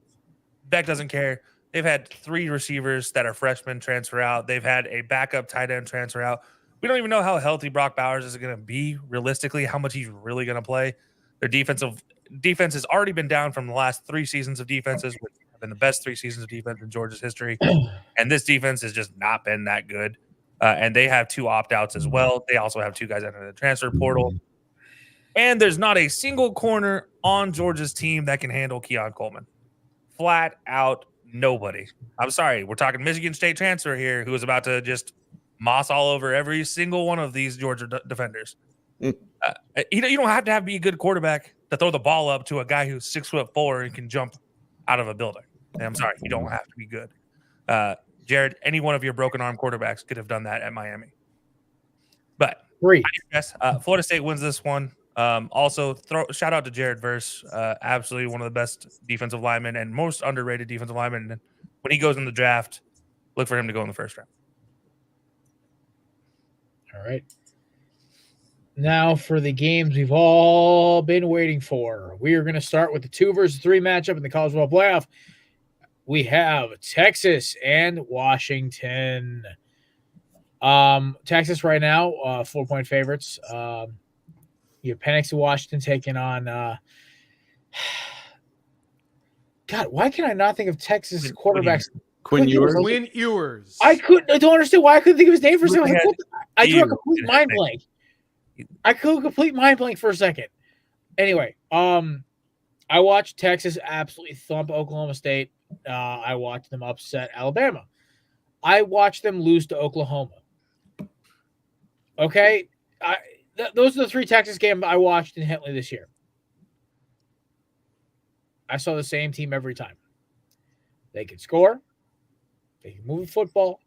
Beck doesn't care. They've had 3 receivers that are freshmen transfer out. They've had a backup tight end transfer out. We don't even know how healthy Brock Bowers is going to be realistically, how much he's really going to play. Their defense has already been down from the last 3 seasons of defenses, which have been the best 3 seasons of defense in Georgia's history. And this defense has just not been that good. And they have 2 opt-outs as well. They also have 2 guys entering the transfer portal. And there's not a single corner on Georgia's team that can handle Keon Coleman. Flat out nobody. I'm sorry. We're talking Michigan State transfer here, who is about to just moss all over every single one of these Georgia defenders. You don't have to be a good quarterback to throw the ball up to a guy who's 6'4" and can jump out of a building. And I'm sorry. You don't have to be good. Jared, any one of your broken arm quarterbacks could have done that at Miami. But 3. Yes, Florida State wins this one. Also, shout out to Jared Verse, absolutely one of the best defensive linemen and most underrated defensive linemen. And when he goes in the draft, look for him to go in the first round. All right. Now for the games we've all been waiting for. We are going to start with the 2 versus 3 matchup in the college football playoff. We have Texas and Washington. Texas right now, 4-point favorites. You have Penix and Washington taking on God, why can I not think of Texas quarterbacks? Quinn Ewers. Quinn Ewers. I don't understand why I couldn't think of his name for a second. I drew a complete mind blank. I could complete mind blank for a second. Anyway, I watched Texas absolutely thump Oklahoma State. I watched them upset Alabama. I watched them lose to Oklahoma. Okay, those are the 3 Texas games I watched in Hentley this year. I saw the same team every time. They could score. They can move the football.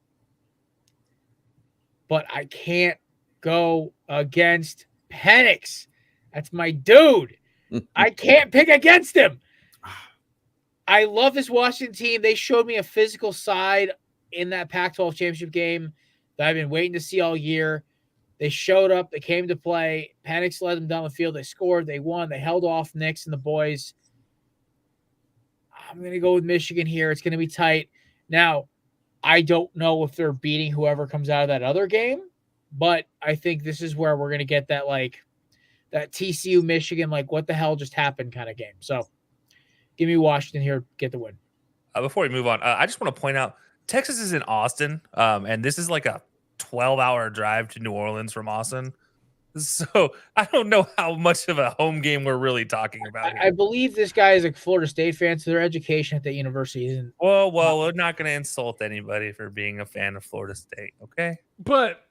But I can't go against Penix. That's my dude. I can't pick against him. I love this Washington team. They showed me a physical side in that Pac-12 championship game that I've been waiting to see all year. They showed up. They came to play. Penix led them down the field. They scored. They won. They held off Nix and the boys. I'm going to go with Michigan here. It's going to be tight. Now, I don't know if they're beating whoever comes out of that other game, but I think this is where we're going to get that, like, that TCU Michigan, like, what the hell just happened kind of game. So give me Washington here, get the win. Before we move on, I just want to point out Texas is in Austin, and this is like a 12-hour drive to New Orleans from Austin. So I don't know how much of a home game we're really talking about here. I believe this guy is a Florida State fan, so their education at the university isn't. Well, we're not going to insult anybody for being a fan of Florida State, okay? But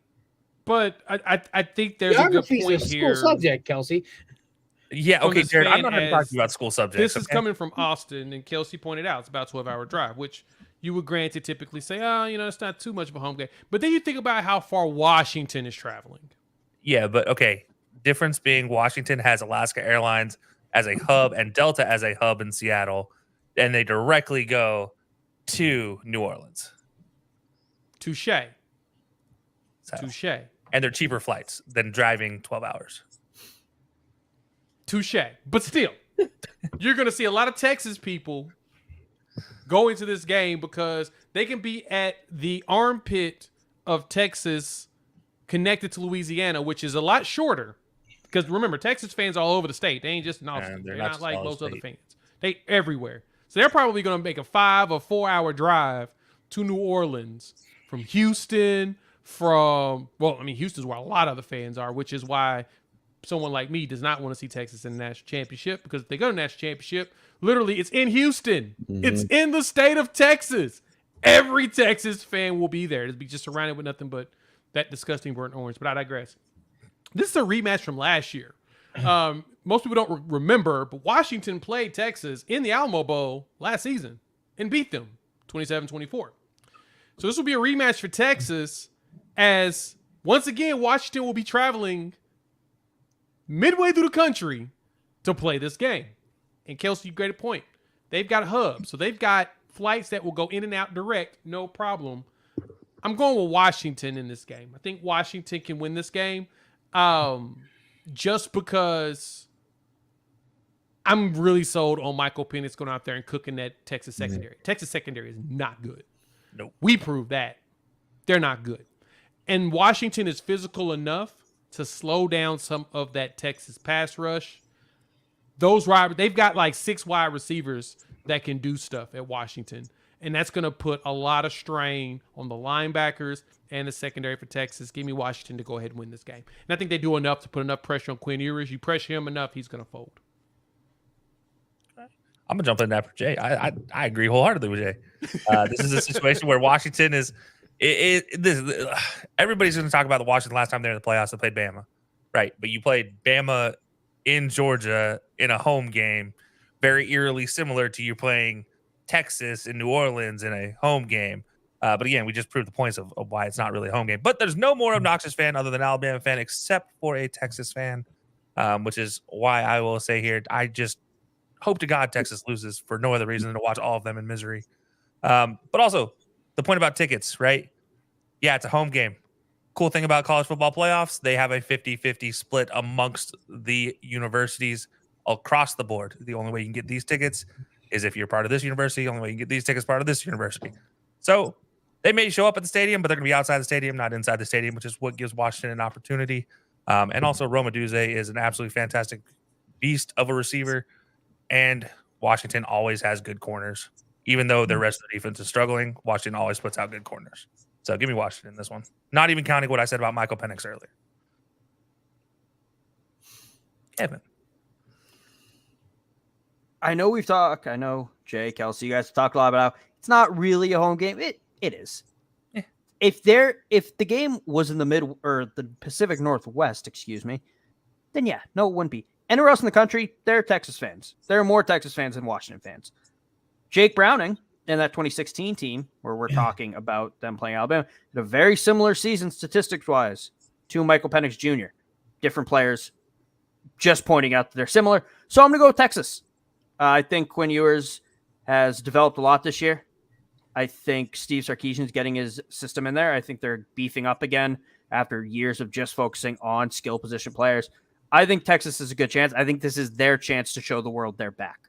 I think there's a good Geography's point school here. subject, Kelsey. Yeah, From okay, this Jared, I'm fan not going to as talk about school subjects. This is okay? coming from Austin, and Kelcey pointed out it's about a 12-hour drive, which you would granted typically say, it's not too much of a home game. But then you think about how far Washington is traveling. Yeah, but okay. Difference being Washington has Alaska Airlines as a hub and Delta as a hub in Seattle, and they directly go to New Orleans. Touche. So, Touche. and they're cheaper flights than driving 12 hours. Touche. But still, you're going to see a lot of Texas people go into this game because they can be at the armpit of Texas connected to Louisiana, which is a lot shorter. Because remember, Texas fans are all over the state. They ain't just in Austin. They're not like most other fans. They everywhere. So they're probably going to make a 5 or 4 hour drive to New Orleans from Houston, Houston's where a lot of the fans are, which is why someone like me does not want to see Texas in the national championship, because if they go to the national championship, literally it's in Houston. Mm-hmm. It's in the state of Texas. Every Texas fan will be there. It'll be just surrounded with nothing but that disgusting burnt orange. But I digress. This is a rematch from last year. Most people don't remember, but Washington played Texas in the Alamo Bowl last season and beat them 27-24. So this will be a rematch for Texas, as once again, Washington will be traveling midway through the country to play this game. And Kelcey, you made a point. They've got hubs. So they've got flights that will go in and out direct, no problem. I'm going with Washington in this game. I think Washington can win this game. Just because I'm really sold on Michael Penix going out there and cooking that Texas secondary. Texas secondary is not good. Nope. We proved that. They're not good. And Washington is physical enough to slow down some of that Texas pass rush. They've got like 6 wide receivers that can do stuff at Washington. And that's going to put a lot of strain on the linebackers and the secondary for Texas. Give me Washington to go ahead and win this game. And I think they do enough to put enough pressure on Quinn Ewers. You pressure him enough, he's going to fold. I'm going to jump in that for Jay. I agree wholeheartedly with Jay. This is a situation where Washington is everybody's going to talk about the Washington last time they're in the playoffs. They played Bama, right? But you played Bama in Georgia in a home game, very eerily similar to you playing Texas in New Orleans in a home game. But again, we just proved the points of why it's not really a home game. But there's no more obnoxious fan other than Alabama fan except for a Texas fan, which is why I will say here, I just hope to God Texas loses for no other reason than to watch all of them in misery. But also, the point about tickets, right? Yeah, it's a home game. Cool thing about college football playoffs, they have a 50-50 split amongst the universities across the board. The only way you can get these tickets is if you're part of this university. The only way you can get these tickets part of this university. So they may show up at the stadium, but they're going to be outside the stadium, not inside the stadium, which is what gives Washington an opportunity. And also, Roma Duze is an absolutely fantastic beast of a receiver. And Washington always has good corners. Even though the rest of the defense is struggling, Washington always puts out good corners. So give me Washington in this one. Not even counting what I said about Michael Penix earlier. Kevin. I know Jay, Kelcey, you guys have talked a lot about how it's not really a home game. It is. Yeah. If the game was in the Pacific Northwest, then yeah, no, it wouldn't be. Anywhere else in the country, they're Texas fans. There are more Texas fans than Washington fans. Jake Browning and that 2016 team, where we're talking about them playing Alabama, had a very similar season statistics-wise to Michael Penix Jr. Different players, just pointing out that they're similar. So I'm going to go with Texas. I think Quinn Ewers has developed a lot this year. I think Steve Sarkisian's getting his system in there. I think they're beefing up again after years of just focusing on skill position players. I think Texas is a good chance. I think this is their chance to show the world they're back.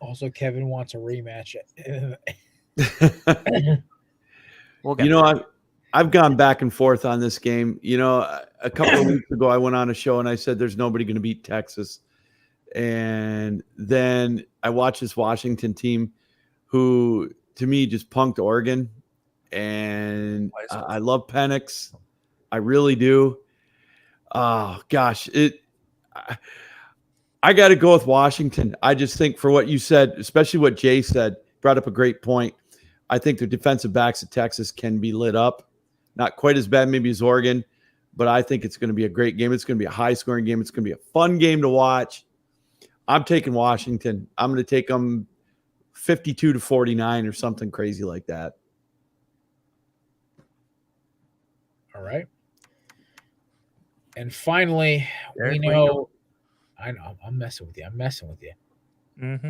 Also, Kevin wants a rematch. I've gone back and forth on this game. A couple of weeks ago, I went on a show and I said there's nobody going to beat Texas. And then I watched this Washington team who, to me, just punked Oregon. and I love Penix. I really do. Oh gosh, I got to go with Washington. I just think for what you said, especially what Jay said, brought up a great point. I think the defensive backs at Texas can be lit up. Not quite as bad maybe as Oregon, but I think it's going to be a great game. It's going to be a high-scoring game. It's going to be a fun game to watch. I'm taking Washington. I'm going to take them 52-49 or something crazy like that. All right. And finally, Jared, we know. I know. I'm messing with you. Mm-hmm.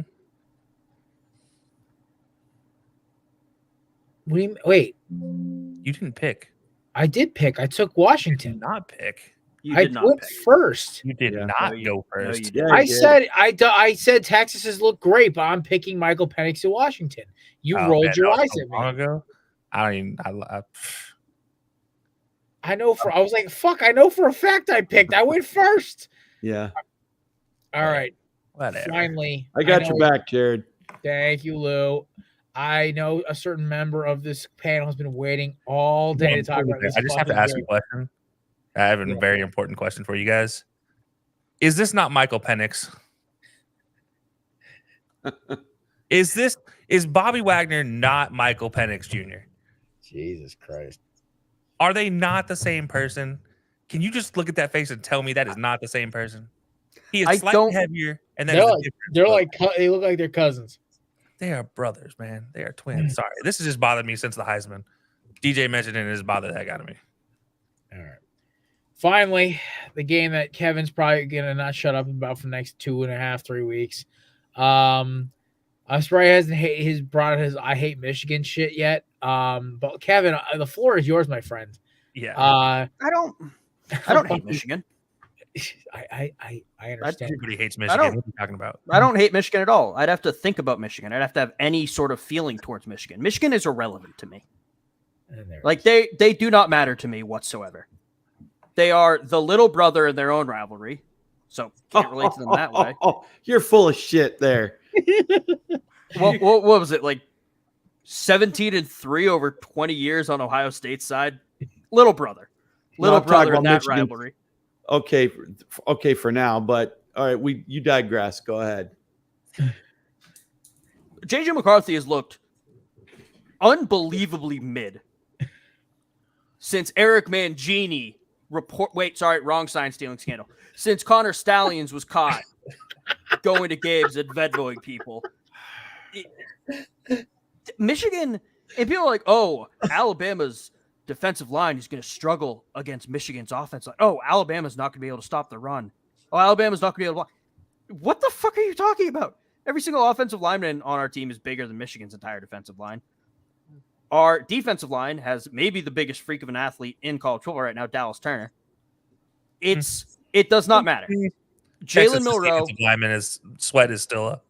Wait. You didn't pick. I did pick. I took You did Washington. not pick. You I did not went pick. first. You did Yeah. not No, you- go no, first. you didn't. Yeah, I said Texas look great, but I'm picking Michael Penix to Washington. You Oh, rolled man, your that was eyes so at me. long ago. I don't even. I was like, fuck, I know for a fact I picked. I went first. Yeah. All right. Whatever. Finally. I got your know- back, Jared. Thank you, Lou. I know a certain member of this panel has been waiting all day to talk about this. I just have to fucking ask you game. a question. I have a very important question for you guys. Is this not Michael Penix? Is Bobby Wagner not Michael Penix Jr.? Jesus Christ. Are they not the same person? Can you just look at that face and tell me that is not the same person? He is I slightly don't- heavier, and They're that's like, they look like they're cousins. they are brothers, man. They are twins. Sorry, this has just bothered me since the Heisman. DJ mentioned it and has bothered the heck out of me. All right. Finally, the game that Kevin's probably gonna not shut up about for the next 2.5-3 weeks. I'm surprised he hasn't brought his I hate Michigan shit yet. But Kevin, the floor is yours, my friend. Yeah, I don't hate Michigan. I understand. everybody hates I Michigan. don't- What are you talking about? I don't hate Michigan at all. I'd have to think about Michigan. I'd have to have any sort of feeling towards Michigan. Michigan is irrelevant to me. And there it Like is. they do not matter to me whatsoever. They are the little brother in their own rivalry, so can't relate to them that way. You're full of shit there. What was it like? 17-3 over 20 years on Ohio State's side. Little brother I'm talking in about that Michigan. rivalry. Okay for now, but all right, you digress. Go ahead. JJ McCarthy has looked unbelievably mid since Eric Mangini wrong sign stealing scandal. Since Connor Stallions was caught going to Gabe's and Vedvoing people. Michigan, and people are like, oh, Alabama's defensive line is going to struggle against Michigan's offense. Like, oh, Alabama's not going to be able to stop the run. Oh, Alabama's not going to be able to block. What the fuck are you talking about? Every single offensive lineman on our team is bigger than Michigan's entire defensive line. Our defensive line has maybe the biggest freak of an athlete in college football right now, Dallas Turner. It does not matter. Texas' Jalen Milroe, defensive lineman is Sweat is still a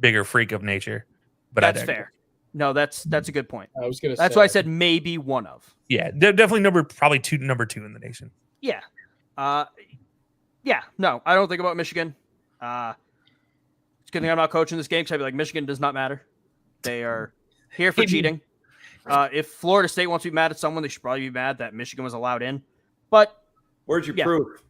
bigger freak of nature, but that's I digress. fair. No, that's a good point. I was gonna. That's say, why I said maybe one of. Yeah, they're definitely number two in the nation. Yeah. Yeah. No, I don't think about Michigan. It's a good thing I'm not coaching this game because I'd be like, Michigan does not matter. They are here for cheating. If Florida State wants to be mad at someone, they should probably be mad that Michigan was allowed in. But Where's your Yeah. proof?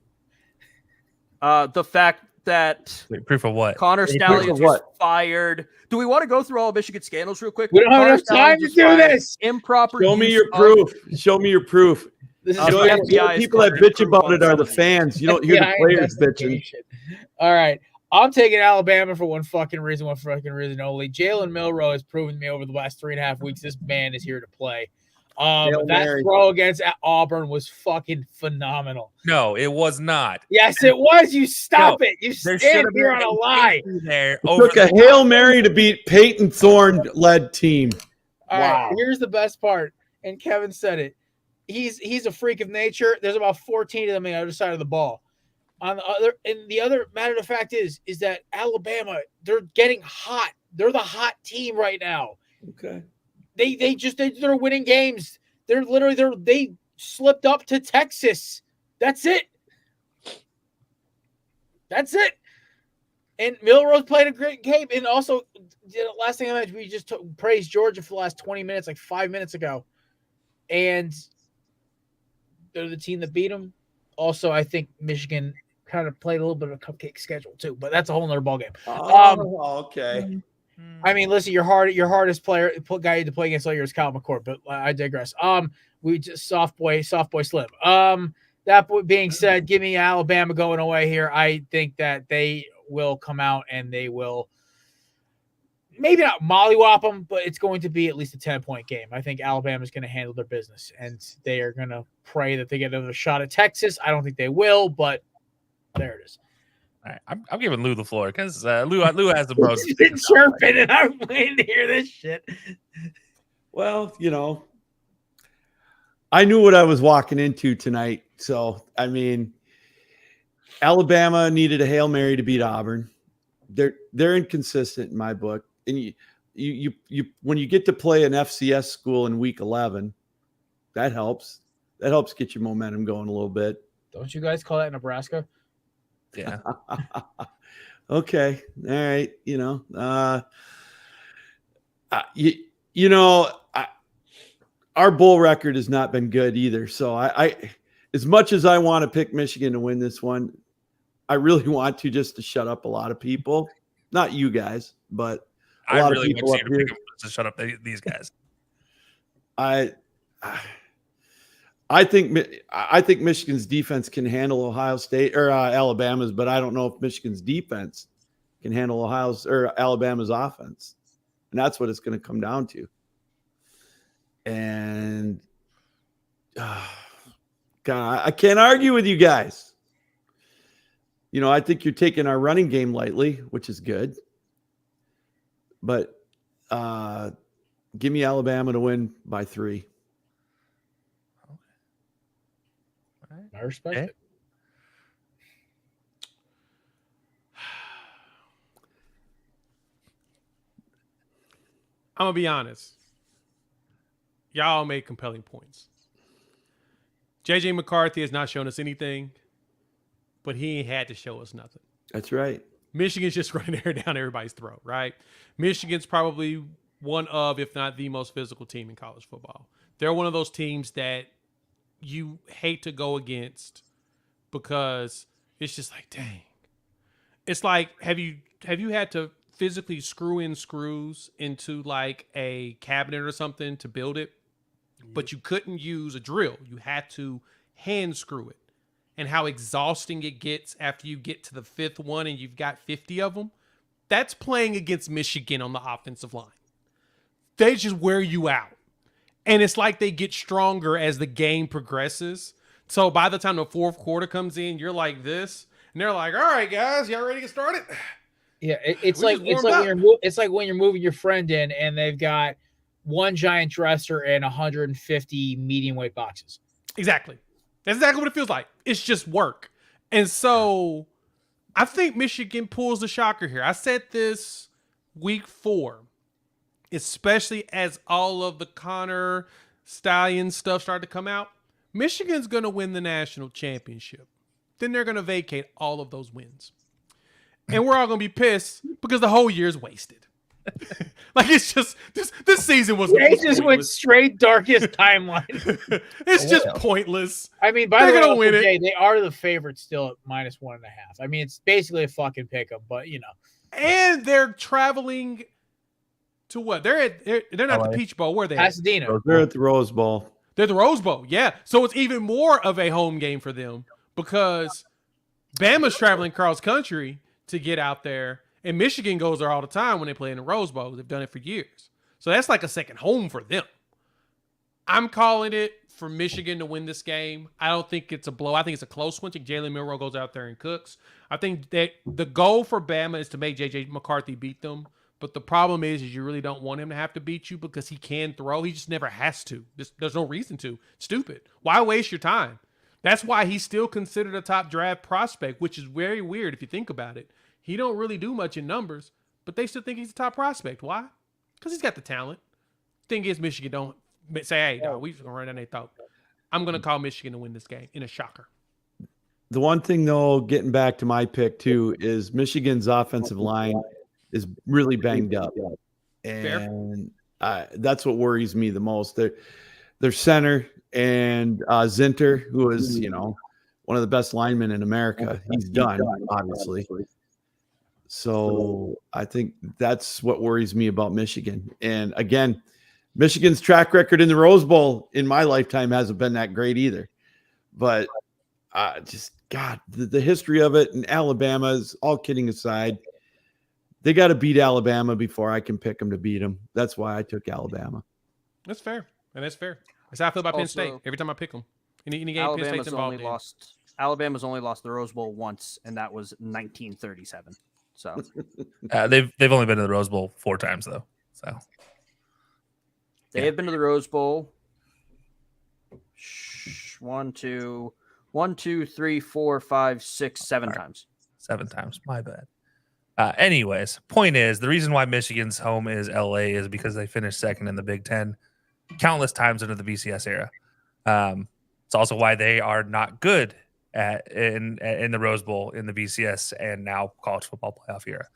the fact that Wait, proof of what? Connor Proof of Stallions was what? fired. Do we want to go through all of Michigan scandals real quick? We don't have Connor enough time Stallions to was do fired. this. Improper. Show me use your of- proof. Show me your proof. This is The The FBI only is people that covered in bitch proof about on it are the something. fans. You don't hear the FBI players bitching. investigation. All right. I'm taking Alabama for one fucking reason only. Jalen Milroe has proven to me over the last 3.5 weeks this man is here to play. Hail That Mary. throw against Auburn was fucking phenomenal. No, it was not. Yes, it was. You stop it. You There stand should have here been on a lie. safety there. Took a Hail Mary to beat Peyton Thorne-led team. All right, Wow. here's the best part, and Kevin said it. He's a freak of nature. There's about 14 of them on the other side of the ball. On the other matter of fact is that Alabama, they're getting hot. They're the hot team right now. Okay. They're winning games. They slipped up to Texas. That's it. And Milroe's played a great game. And also, last thing I mentioned, we just praised Georgia for the last 20 minutes, like 5 minutes ago. and they're the team that beat them. Also, I think Michigan kind of played a little bit of a cupcake schedule too, but that's a whole nother ballgame. Okay. I mean, listen, your hardest guy to play against all year is Kyle McCord, but I digress. We just soft boy Slim. That being said, give me Alabama going away here. I think that they will come out and they will maybe not mollywop them, but it's going to be at least a 10-point game. I think Alabama is going to handle their business, and they are going to pray that they get another shot at Texas. I don't think they will, but there it is. All right, I'm giving Lou the floor because Lou has the most. He's been chirping, and I'm waiting to hear this shit. Well, I knew what I was walking into tonight. So, I mean, Alabama needed a Hail Mary to beat Auburn. They're inconsistent in my book. And you when you get to play an FCS school in week 11, that helps. That helps get your momentum going a little bit. Don't you guys call that Nebraska? Yeah. Okay. All right. Our bowl record has not been good either. So I as much as I want to pick Michigan to win this one, I really want to just to shut up a lot of people. Not you guys, but a lot of people up here. To shut up these guys. I think Michigan's defense can handle Ohio State or Alabama's, but I don't know if Michigan's defense can handle Alabama's offense, and that's what it's going to come down to. And God, I can't argue with you guys. I think you're taking our running game lightly, which is good, but give me Alabama to win by 3. I respect it. I'm going to be honest. Y'all made compelling points. JJ McCarthy has not shown us anything, but he ain't had to show us nothing. That's right. Michigan's just running air down everybody's throat, right? Michigan's probably one of, if not the most physical team in college football. They're one of those teams that you hate to go against because it's just like, dang. It's like, have you had to physically screw in screws into like a cabinet or something to build it, but you couldn't use a drill. You had to hand screw it. And how exhausting it gets after you get to the 5th one and you've got 50 of them. That's playing against Michigan on the offensive line. They just wear you out. And it's like they get stronger as the game progresses. So by the time the 4th quarter comes in, you're like this. And they're like, all right, guys, y'all ready to get started? Yeah, it's like when you're moving your friend in and they've got one giant dresser and 150 medium weight boxes. Exactly. That's exactly what it feels like. It's just work. And so I think Michigan pulls the shocker here. I said this week 4, especially as all of the Connor Stallion stuff started to come out. Michigan's going to win the national championship. Then they're going to vacate all of those wins. And we're all going to be pissed because the whole year is wasted. Like, it's just this season was. They just went straight darkest timeline. It's just pointless. I mean, by the gonna way, win it. They are the favorites still at -1.5. I mean, it's basically a fucking pick 'em, but And they're traveling to what? They're not the Peach Bowl. Where are they? Pasadena. They're at the Rose Bowl. They're the Rose Bowl. Yeah. So it's even more of a home game for them because Bama's traveling cross country to get out there. And Michigan goes there all the time when they play in the Rose Bowl. They've done it for years. So that's like a second home for them. I'm calling it for Michigan to win this game. I don't think it's a blow. I think it's a close one. I think Jalen Milroe goes out there and cooks. I think that the goal for Bama is to make J.J. McCarthy beat them. But the problem is you really don't want him to have to beat you because he can throw. He just never has to. There's no reason to. Stupid. Why waste your time? That's why he's still considered a top draft prospect, which is very weird if you think about it. He don't really do much in numbers, but they still think he's a top prospect. Why? Because he's got the talent. Thing is, Michigan don't say, hey, no, we're just going to run down their throat. I'm going to call Michigan to win this game in a shocker. The one thing, though, getting back to my pick, too, is Michigan's offensive line is really banged up. And that's what worries me the most. their center, and Zinter, who is, one of the best linemen in America. He's done, obviously. So I think that's what worries me about Michigan. And again, Michigan's track record in the Rose Bowl in my lifetime hasn't been that great either. But the history of it, and Alabama's, all kidding aside, they got to beat Alabama before I can pick them to beat them. That's why I took Alabama. That's fair. And that's fair. That's how I feel about Penn State. Every time I pick them. Any game Penn State's involved in. Alabama's only lost the Rose Bowl once, and that was 1937. So they've only been to the Rose Bowl 4 times though. So they have been to the Rose Bowl 1, 2, 3, 4, 5, 6, 7 times. 7 times. My bad. Anyways, point is, the reason why Michigan's home is LA is because they finished second in the Big Ten countless times under the BCS era. It's also why they are not good in the Rose Bowl in the BCS and now college football playoff era.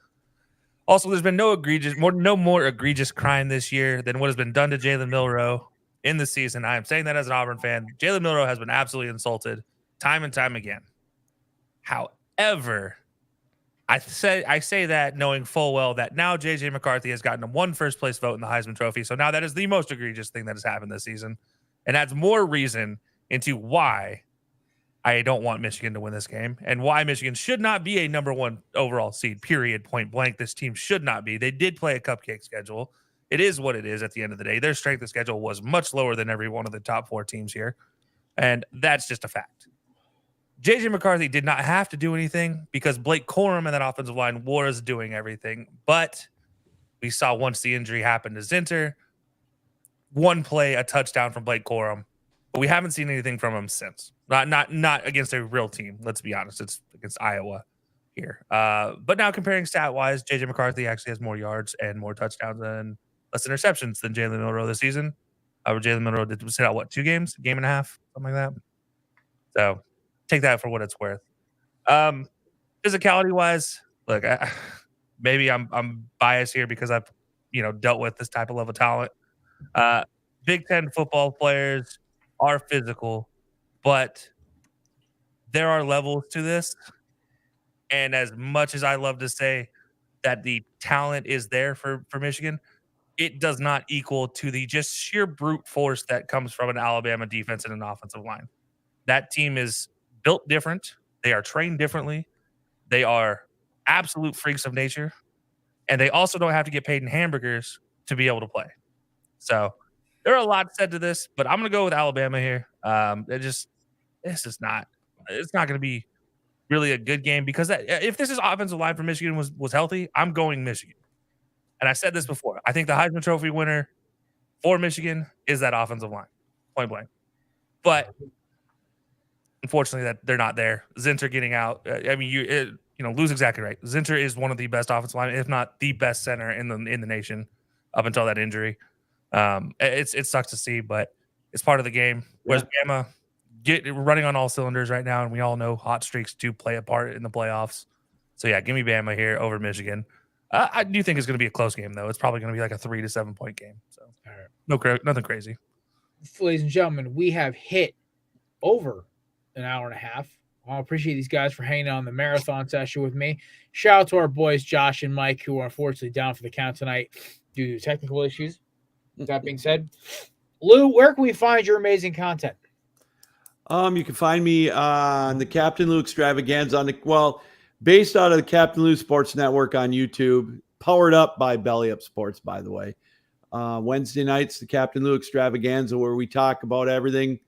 Also, there's been no more egregious crime this year than what has been done to Jalen Milroe in the season. I am saying that as an Auburn fan. Jalen Milroe has been absolutely insulted time and time again. However, I say that knowing full well that now J.J. McCarthy has gotten 1 first-place vote in the Heisman Trophy. So now that is the most egregious thing that has happened this season, and adds more reason into why I don't want Michigan to win this game and why Michigan should not be a number 1 overall seed, period, point blank. This team should not be. They did play a cupcake schedule. It is what it is at the end of the day. Their strength of schedule was much lower than every one of the top 4 teams here, and that's just a fact. J.J. McCarthy did not have to do anything because Blake Corum and that offensive line was doing everything. But we saw once the injury happened to Zinter, 1 play, a touchdown from Blake Corum, but we haven't seen anything from him since. Not against a real team. Let's be honest. It's against Iowa here. But now comparing stat-wise, J.J. McCarthy actually has more yards and more touchdowns and less interceptions than Jalen Milroe this season. Jalen Milroe did sit out, 2 games? A game and a half? Something like that. So take that for what it's worth. Physicality wise, look, maybe I'm biased here because I've dealt with this type of level of talent. Big Ten football players are physical, but there are levels to this. And as much as I love to say that the talent is there for Michigan, it does not equal to the just sheer brute force that comes from an Alabama defense and an offensive line. That team is built different. They are trained differently. They are absolute freaks of nature. And they also don't have to get paid in hamburgers to be able to play. So there are a lot said to this, but I'm going to go with Alabama here. It's not going to be really a good game because if this is offensive line for Michigan was healthy, I'm going Michigan. And I said this before. I think the Heisman Trophy winner for Michigan is that offensive line, point blank. But unfortunately, that they're not there. Zinter getting out. Lou's exactly right. Zinter is one of the best offensive linemen, if not the best center in the nation, up until that injury. It sucks to see, but it's part of the game. Whereas Bama running on all cylinders right now, and we all know hot streaks do play a part in the playoffs. So yeah, give me Bama here over Michigan. I do think it's going to be a close game, though. It's probably going to be like a 3 to 7 point game. So nothing crazy. Ladies and gentlemen, we have hit over an hour and a half. I appreciate these guys for hanging on the marathon session with me. Shout out to our boys Josh and Mike, who are unfortunately down for the count tonight due to technical issues. That being said, Lou, where can we find your amazing content? You can find me on the Captain Lou Extravaganza based out of the Captain Lou Sports Network on YouTube, powered up by Belly Up Sports, by the way. Wednesday nights, the Captain Lou Extravaganza, where we talk about everything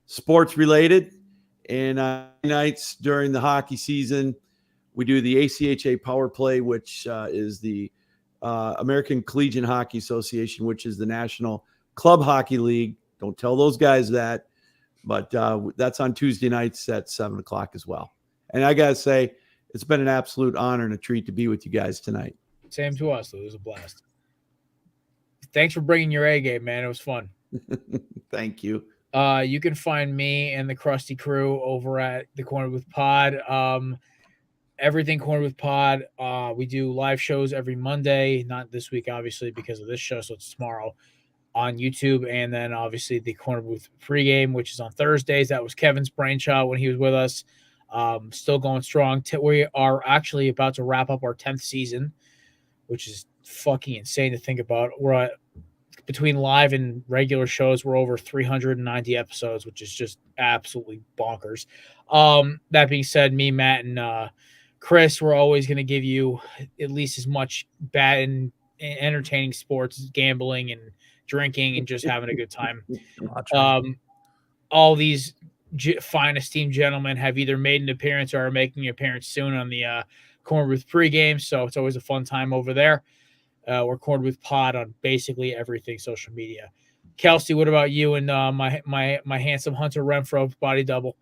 sports related. And nights during the hockey season, we do the ACHA Power Play, which is the American Collegiate Hockey Association, which is the National Club Hockey League. Don't tell those guys that. But that's on Tuesday nights at 7 o'clock as well. And I got to say, it's been an absolute honor and a treat to be with you guys tonight. Same to us, Lou. It was a blast. Thanks for bringing your A game, man. It was fun. Thank you. You can find me and the Krusty crew over at the Corner Booth Pod. Everything Corner Booth Pod. We do live shows every Monday. Not this week, obviously, because of this show, so it's tomorrow. on YouTube, and then obviously the Corner Booth pregame, which is on Thursdays. That was Kevin's brainchild when he was with us. Still going strong. We are actually about to wrap up our 10th season, which is fucking insane to think about. We're at, between live and regular shows, we're over 390 episodes, which is just absolutely bonkers. That being said, me, Matt, and Chris, we're always going to give you at least as much bad and entertaining sports, gambling, and drinking, and just having a good time. All these fine esteemed gentlemen have either made an appearance or are making an appearance soon on the Corner Booth pregame, so it's always a fun time over there. We're Corner Booth Pod on basically everything social media. Kelcey, what about you and my handsome Hunter Renfro body double?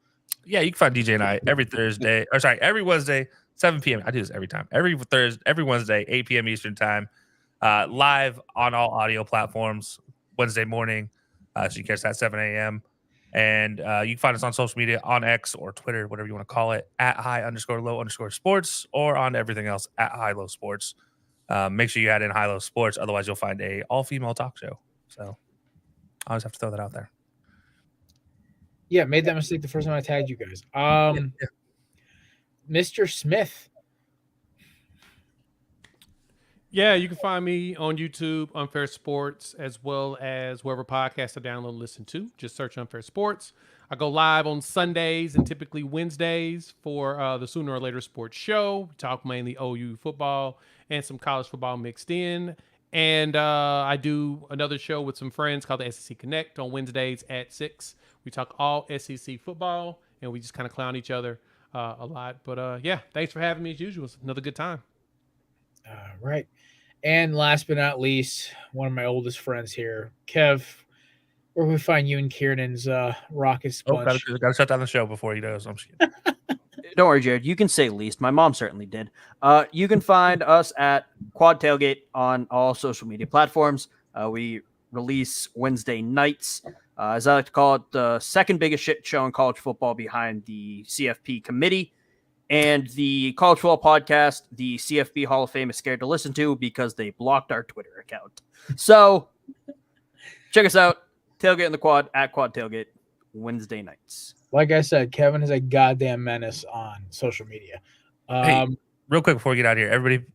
Yeah, you can find DJ and I every Wednesday, 7 p.m. I do this every time. Every Wednesday, 8 p.m. Eastern time. Live on all audio platforms Wednesday morning. So you catch that 7 a.m. And you can find us on social media, on X or Twitter, whatever you want to call it, at @high_low_sports, or on everything else at high-low sports. Make sure you add in high-low sports. Otherwise, you'll find a all-female talk show. So I always have to throw that out there. Yeah, made that mistake the first time I tagged you guys. Mr. Smith. Yeah, you can find me on YouTube, Unfair Sports, as well as wherever podcasts I download and listen to. Just search Unfair Sports. I go live on Sundays and typically Wednesdays for the Sooner or Later Sports Show. We talk mainly OU football and some college football mixed in. And I do another show with some friends called the SEC Connect on Wednesdays at 6. We talk all SEC football, and we just kind of clown each other a lot. But yeah, thanks for having me as usual. It's another good time. Right. And last but not least, one of my oldest friends here, Kev, where can we find you and Kieran's Rockets bunch? Gotta shut down the show before he does. I'm just kidding. Don't worry, Jared. You can say least. My mom certainly did. You can find us at Quad Tailgate on all social media platforms. We release Wednesday nights. As I like to call it, the second biggest shit show in college football behind the CFP committee. And the College Football Podcast, the CFP Hall of Fame is scared to listen to because they blocked our Twitter account. So check us out. Tailgate in the Quad, at Quad Tailgate, Wednesday nights. Like I said, Kevin is a goddamn menace on social media. Hey, real quick before we get out of here, everybody,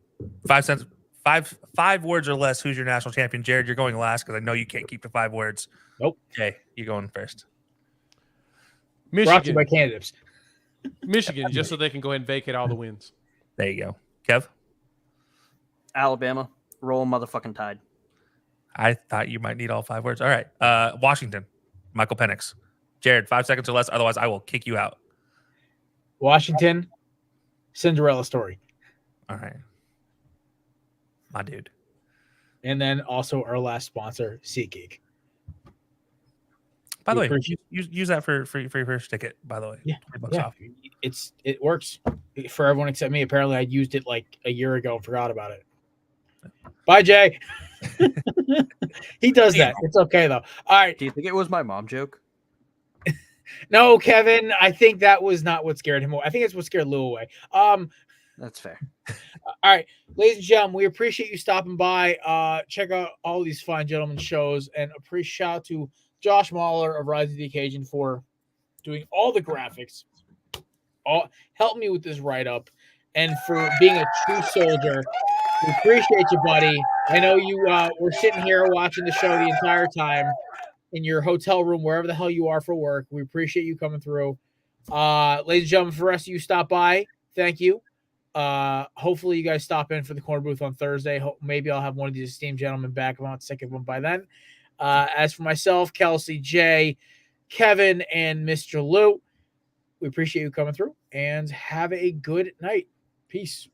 5 cents, five words or less. Who's your national champion? Jared, you're going last because I know you can't keep the 5 words. Nope. Okay, you're going first. Brought to you by candidates. Michigan, just so they can go ahead and vacate all the wins. There you go. Kev? Alabama, roll motherfucking Tide. I thought you might need all 5 words. All right. Washington, Michael Penix. Jared, 5 seconds or less. Otherwise, I will kick you out. Washington, Cinderella story. All right. My dude. And then also our last sponsor, SeatGeek. By the way, use that for your first ticket, by the way. Yeah. $20 off. It works for everyone except me. Apparently, I used it like a year ago and forgot about it. Bye, Jay. He does that. It's okay, though. All right. Do you think it was my mom joke? No, Kevin, I think that was not what scared him away. I think it's what scared Lou away. That's fair. All right, ladies and gentlemen, we appreciate you stopping by. Check out all these fine gentlemen shows, and appreciate shout out to Josh Mahler of Rise to the Occasion for doing all the graphics. Help me with this write-up, and for being a true soldier. We appreciate you, buddy. I know you were sitting here watching the show the entire time in your hotel room, wherever the hell you are for work. We appreciate you coming through. Ladies and gentlemen, for the rest of you stop by, thank you. Hopefully you guys stop in for the Corner Booth on Thursday. Maybe I'll have one of these esteemed gentlemen back. I'm not sick of them by then. As for myself, Kelcey, Jay, Kevin, and Mr. Lou, we appreciate you coming through, and have a good night. Peace.